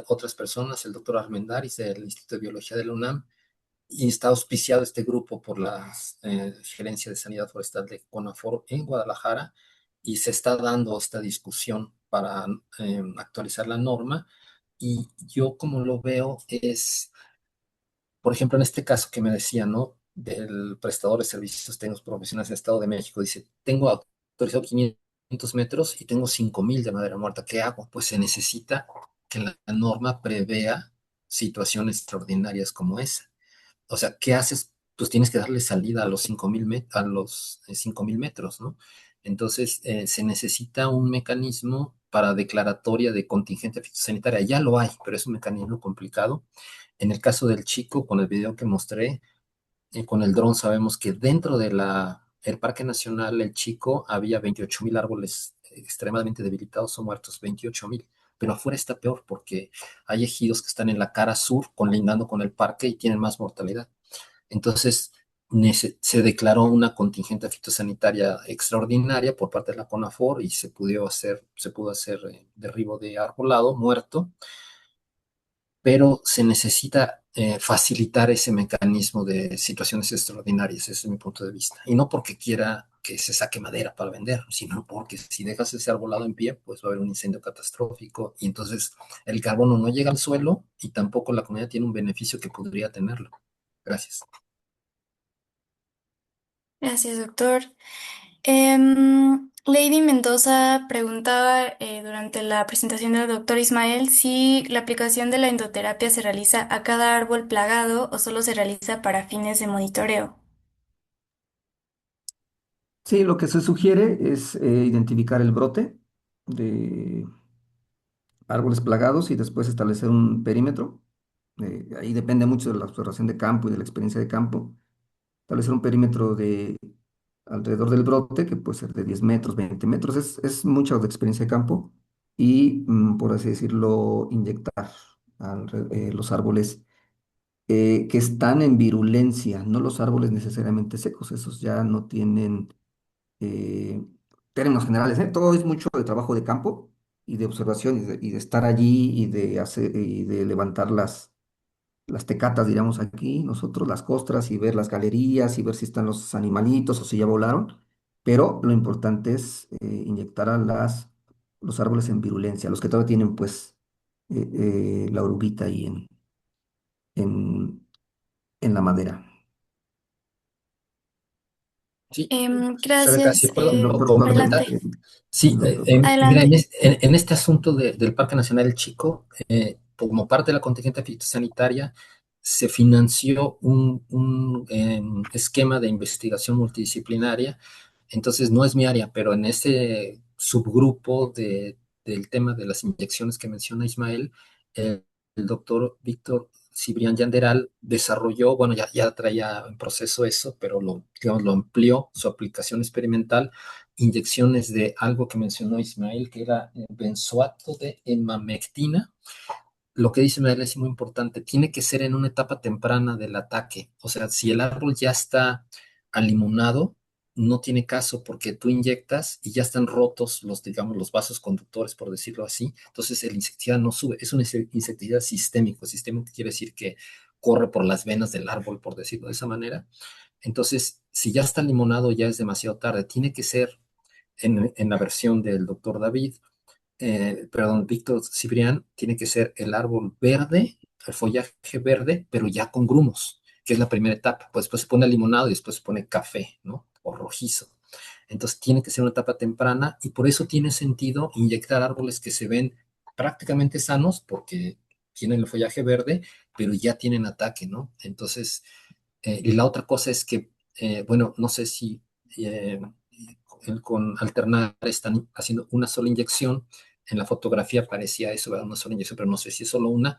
otras personas, el doctor Armendáriz del Instituto de Biología de la UNAM, y está auspiciado este grupo por la Gerencia de Sanidad Forestal de CONAFOR en Guadalajara, y se está dando esta discusión para actualizar la norma. Y yo como lo veo es, por ejemplo, en este caso que me decía, ¿no? Del prestador de servicios técnicos profesionales del Estado de México, dice, tengo autorizado 500 metros y tengo 5,000 de madera muerta. ¿Qué hago? Pues se necesita que la norma prevea situaciones extraordinarias como esa. O sea, ¿qué haces? Pues tienes que darle salida a los 5,000 metros, ¿no? Entonces, se necesita un mecanismo para declaratoria de contingente fitosanitaria. Ya lo hay, pero es un mecanismo complicado. En el caso del chico, con el video que mostré, con el dron sabemos que dentro el Parque Nacional El Chico había 28,000 árboles extremadamente debilitados o muertos, 28,000. Pero afuera está peor porque hay ejidos que están en la cara sur, colindando con el parque y tienen más mortalidad. Entonces, se declaró una contingente fitosanitaria extraordinaria por parte de la CONAFOR y se pudo hacer derribo de arbolado muerto, pero se necesita facilitar ese mecanismo de situaciones extraordinarias, ese es mi punto de vista. Y no porque quiera porque se saque madera para vender, sino porque si dejas ese arbolado en pie, pues va a haber un incendio catastrófico y entonces el carbono no llega al suelo y tampoco la comunidad tiene un beneficio que podría tenerlo. Gracias. Gracias, doctor. Lady Mendoza preguntaba durante la presentación del doctor Ismael si la aplicación de la endoterapia se realiza a cada árbol plagado o solo se realiza para fines de monitoreo. Sí, lo que se sugiere es identificar el brote de árboles plagados y después establecer un perímetro. Ahí depende mucho de la observación de campo y de la experiencia de campo. Establecer un perímetro de alrededor del brote, que puede ser de 10 metros, 20 metros, es mucha de experiencia de campo. Y, por así decirlo, inyectar los árboles que están en virulencia, no los árboles necesariamente secos, esos ya no tienen eh, términos generales, ¿eh? Todo es mucho de trabajo de campo y de observación y de estar allí y de hacer y de levantar las tecatas, diríamos aquí, nosotros, las costras y ver las galerías y ver si están los animalitos o si ya volaron. Pero lo importante es inyectar los árboles en virulencia, los que todavía tienen pues la oruguita ahí en, en la madera. Sí, Rebeca, si Gracias. El puedo doctor complementar. Cuauhtémoc, Adelante, Sí, mira, adelante. en este asunto del Parque Nacional El Chico, como parte de la contingente fitosanitaria, se financió un esquema de investigación multidisciplinaria. Entonces, no es mi área, pero en ese subgrupo del tema de las inyecciones que menciona Ismael, el doctor Víctor Cibrián Yanderal desarrolló, bueno, ya traía en proceso eso, pero digamos, lo amplió su aplicación experimental, inyecciones de algo que mencionó Ismael, que era benzoato de emamectina. Lo que dice Ismael es muy importante, tiene que ser en una etapa temprana del ataque. O sea, si el árbol ya está alimonado, no tiene caso porque tú inyectas y ya están rotos los, digamos, los vasos conductores, por decirlo así. Entonces el insecticida no sube. Es un insecticida sistémico. Sistémico quiere decir que corre por las venas del árbol, por decirlo de esa manera. Entonces, si ya está limonado, ya es demasiado tarde. Tiene que ser en la versión del doctor David, perdón, Víctor Cibrián, tiene que ser el árbol verde, el follaje verde, pero ya con grumos, que es la primera etapa. Pues después se pone limonado y después se pone café, ¿no? O rojizo. Entonces tiene que ser una etapa temprana y por eso tiene sentido inyectar árboles que se ven prácticamente sanos porque tienen el follaje verde, pero ya tienen ataque, ¿no? Entonces, y la otra cosa es que, bueno, no sé si eh, con alternar están haciendo una sola inyección. En la fotografía parecía eso, ¿verdad? Una sola inyección, pero no sé si es solo una.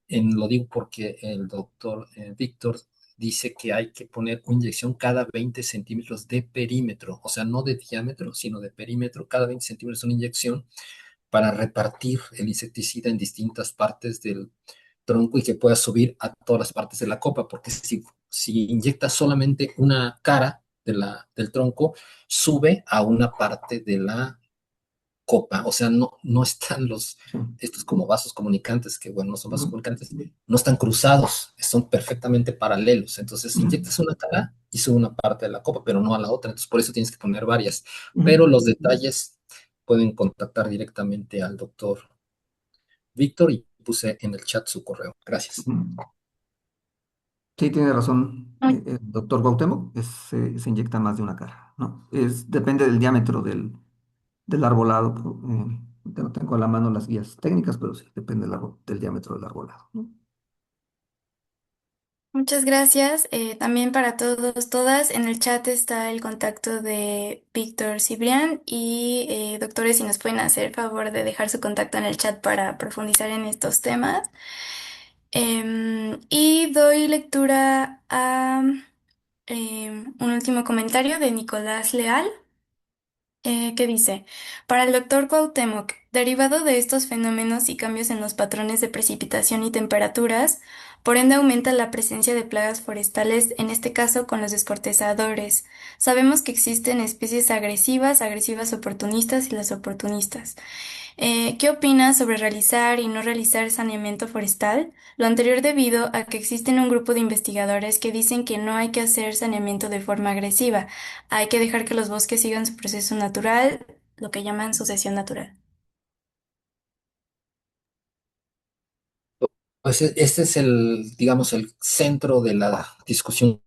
Lo digo porque el doctor Víctor dice que hay que poner una inyección cada 20 centímetros de perímetro, o sea, no de diámetro, sino de perímetro, cada 20 centímetros una inyección para repartir el insecticida en distintas partes del tronco y que pueda subir a todas las partes de la copa, porque si inyecta solamente una cara del tronco, sube a una parte de la copa, o sea, no están sí. estos como vasos comunicantes, que bueno, no son vasos Ujú, comunicantes, no están cruzados, son perfectamente paralelos, entonces ujú, inyectas una cara y sube una parte de la copa, pero no a la otra, entonces por eso tienes que poner varias, ujú, pero los detalles pueden contactar directamente al doctor Víctor y puse en el chat su correo. Gracias. ujú. Sí, tiene razón, el doctor Cuauhtémoc, se inyecta más de una cara, ¿no? Depende del diámetro del arbolado. No tengo a la mano las guías técnicas, pero sí, depende del diámetro del arbolado, ¿no? Muchas gracias. También para todos, todas, en el chat está el contacto de Víctor Cibrián y doctores, si nos pueden hacer favor de dejar su contacto en el chat para profundizar en estos temas. Y doy lectura a un último comentario de Nicolás Leal, que dice, para el doctor Cuauhtémoc, derivado de estos fenómenos y cambios en los patrones de precipitación y temperaturas, Por ende, aumenta la presencia de plagas forestales, en este caso con los descortezadores. Sabemos que existen especies agresivas, agresivas oportunistas y las oportunistas. ¿Qué opinas sobre realizar y no realizar saneamiento forestal? Lo anterior debido a que existen un grupo de investigadores que dicen que no hay que hacer saneamiento de forma agresiva, hay que dejar que los bosques sigan su proceso natural, lo que llaman sucesión natural. Pues este es digamos, el centro de la discusión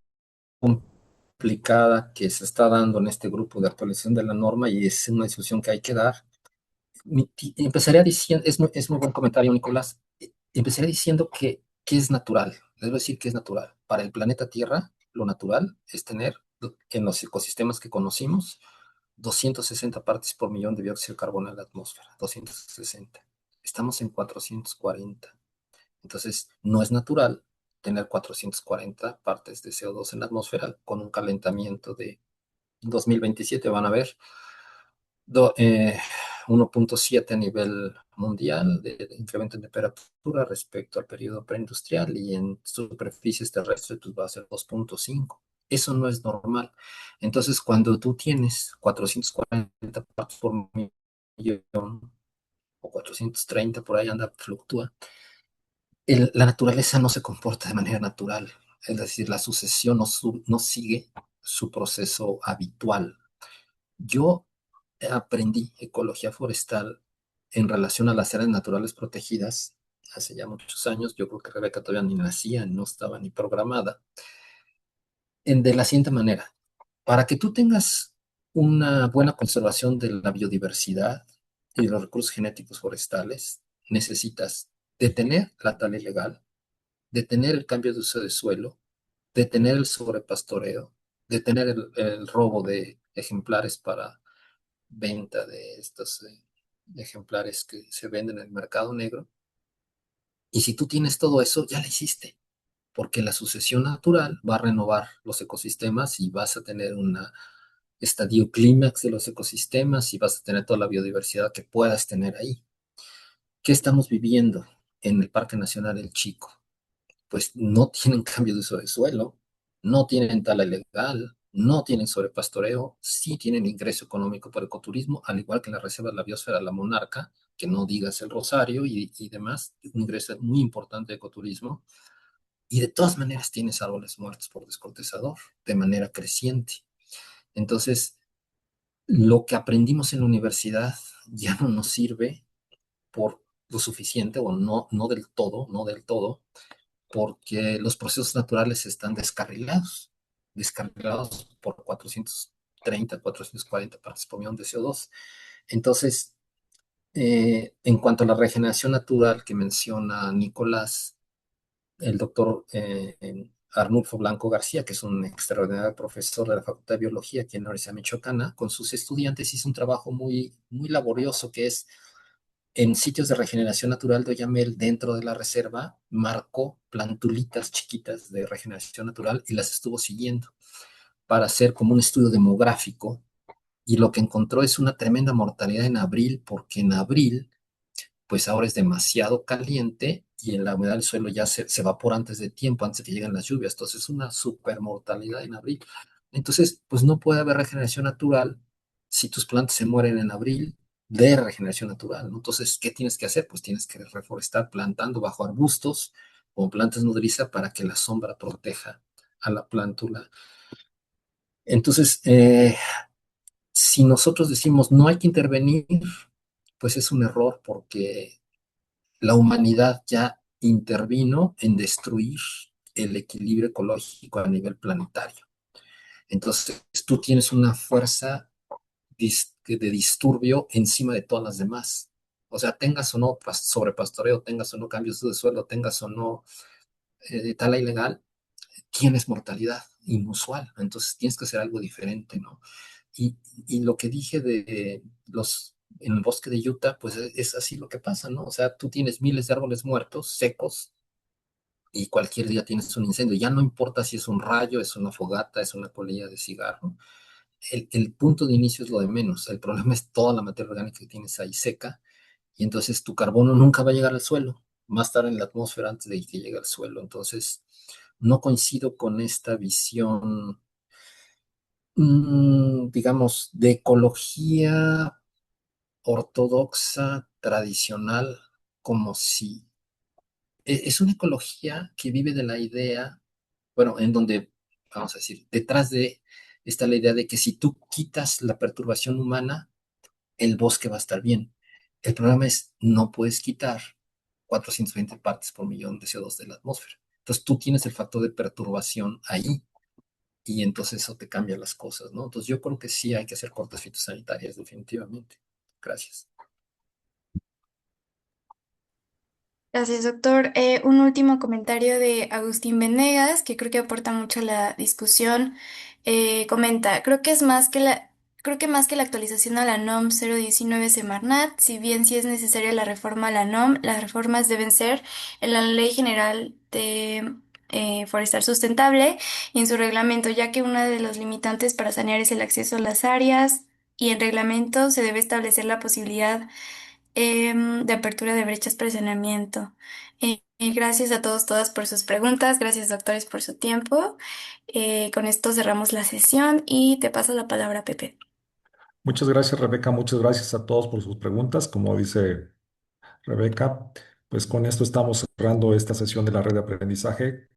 complicada que se está dando en este grupo de actualización de la norma y es una discusión que hay que dar. Empezaría diciendo, es muy buen comentario, Nicolás. Empezaría diciendo que es natural. Les voy a decir que es natural. Para el planeta Tierra, lo natural es tener en los ecosistemas que conocimos 260 partes por millón de dióxido de carbono en la atmósfera. 260. Estamos en 440. Entonces, no es natural tener 440 partes de CO2 en la atmósfera con un calentamiento de 2027, van a ver, 1.7 a nivel mundial de incremento en temperatura respecto al periodo preindustrial y en superficies terrestres pues va a ser 2.5. Eso no es normal. Entonces, cuando tú tienes 440 partes por millón o 430, por ahí anda, fluctúa, la naturaleza no se comporta de manera natural. Es decir, la sucesión no sigue su proceso habitual. Yo aprendí ecología forestal en relación a las áreas naturales protegidas hace ya muchos años. Yo creo que Rebeca todavía ni nacía, no estaba ni programada. De la siguiente manera, para que tú tengas una buena conservación de la biodiversidad y los recursos genéticos forestales, necesitas detener la tala ilegal, detener el cambio de uso de suelo, detener el sobrepastoreo, detener el robo de ejemplares para venta de estos ejemplares que se venden en el mercado negro. Y si tú tienes todo eso, ya lo hiciste, porque la sucesión natural va a renovar los ecosistemas y vas a tener una estadio clímax de los ecosistemas y vas a tener toda la biodiversidad que puedas tener ahí. ¿Qué estamos viviendo en el Parque Nacional El Chico? Pues no tienen cambio de uso de suelo, no tienen tala ilegal, no tienen sobrepastoreo, sí tienen ingreso económico por ecoturismo, al igual que en la Reserva de la Biosfera La Monarca, que no digas el Rosario y demás, un ingreso muy importante de ecoturismo. Y de todas maneras tienes árboles muertos por descortezador de manera creciente. Entonces, lo que aprendimos en la universidad ya no nos sirve por lo suficiente o no del todo, porque los procesos naturales están descarrilados por 430, 440 partes por millón de CO2. Entonces, en cuanto a la regeneración natural que menciona Nicolás, el doctor Arnulfo Blanco García, que es un extraordinario profesor de la Facultad de Biología aquí en la Universidad Michoacana, con sus estudiantes hizo un trabajo muy, muy laborioso que es en sitios de regeneración natural de Oyamel, dentro de la reserva, marcó plantulitas chiquitas de regeneración natural y las estuvo siguiendo para hacer como un estudio demográfico. Y lo que encontró es una tremenda mortalidad en abril, porque en abril, pues ahora es demasiado caliente y la humedad del suelo ya se evapora antes de tiempo, antes de que lleguen las lluvias. Entonces, es una supermortalidad en abril. Entonces, pues no puede haber regeneración natural si tus plantas se mueren en abril de regeneración natural, ¿no? Entonces, ¿qué tienes que hacer? Pues tienes que reforestar plantando bajo arbustos o plantas nodriza para que la sombra proteja a la plántula. Entonces, si nosotros decimos no hay que intervenir, pues es un error porque la humanidad ya intervino en destruir el equilibrio ecológico a nivel planetario. Entonces, tú tienes una fuerza de disturbio encima de todas las demás. O sea, tengas o no sobrepastoreo, tengas o no cambios de suelo, tengas o no tala ilegal, tienes mortalidad inusual. Entonces, tienes que hacer algo diferente, ¿no? Y lo que dije de en el bosque de Utah, pues es así lo que pasa, ¿no? O sea, tú tienes miles de árboles muertos, secos, y cualquier día tienes un incendio. Ya no importa si es un rayo, es una fogata, es una colilla de cigarro. El punto de inicio es lo de menos. El problema es toda la materia orgánica que tienes ahí seca y entonces tu carbono nunca va a llegar al suelo. más tarde en la atmósfera antes de que llegue al suelo. Entonces, no coincido con esta visión, digamos, de ecología ortodoxa, tradicional, como si es una ecología que vive de la idea, bueno, en donde, vamos a decir, detrás de está la idea de que si tú quitas la perturbación humana, el bosque va a estar bien. El problema es, no puedes quitar 420 partes por millón de CO2 de la atmósfera. Entonces tú tienes el factor de perturbación ahí y entonces eso te cambia las cosas, ¿no? Entonces yo creo que sí hay que hacer cortes fitosanitarias, definitivamente. Gracias. Gracias, doctor. Un último comentario de Agustín Venegas, que creo que aporta mucho a la discusión. Comenta, creo que más que la actualización a la NOM 019 Semarnat, si bien sí es necesaria la reforma a la NOM, las reformas deben ser en la Ley General de Forestal Sustentable y en su reglamento, ya que una de los limitantes para sanear es el acceso a las áreas y en reglamento se debe establecer la posibilidad de apertura de brechas para saneamiento. Y gracias a todos, todas por sus preguntas. Gracias, doctores, por su tiempo. Con esto cerramos la sesión y te paso la palabra, Pepe. Muchas gracias, Rebeca. Muchas gracias a todos por sus preguntas. Como dice Rebeca, pues con esto estamos cerrando esta sesión de la red de aprendizaje.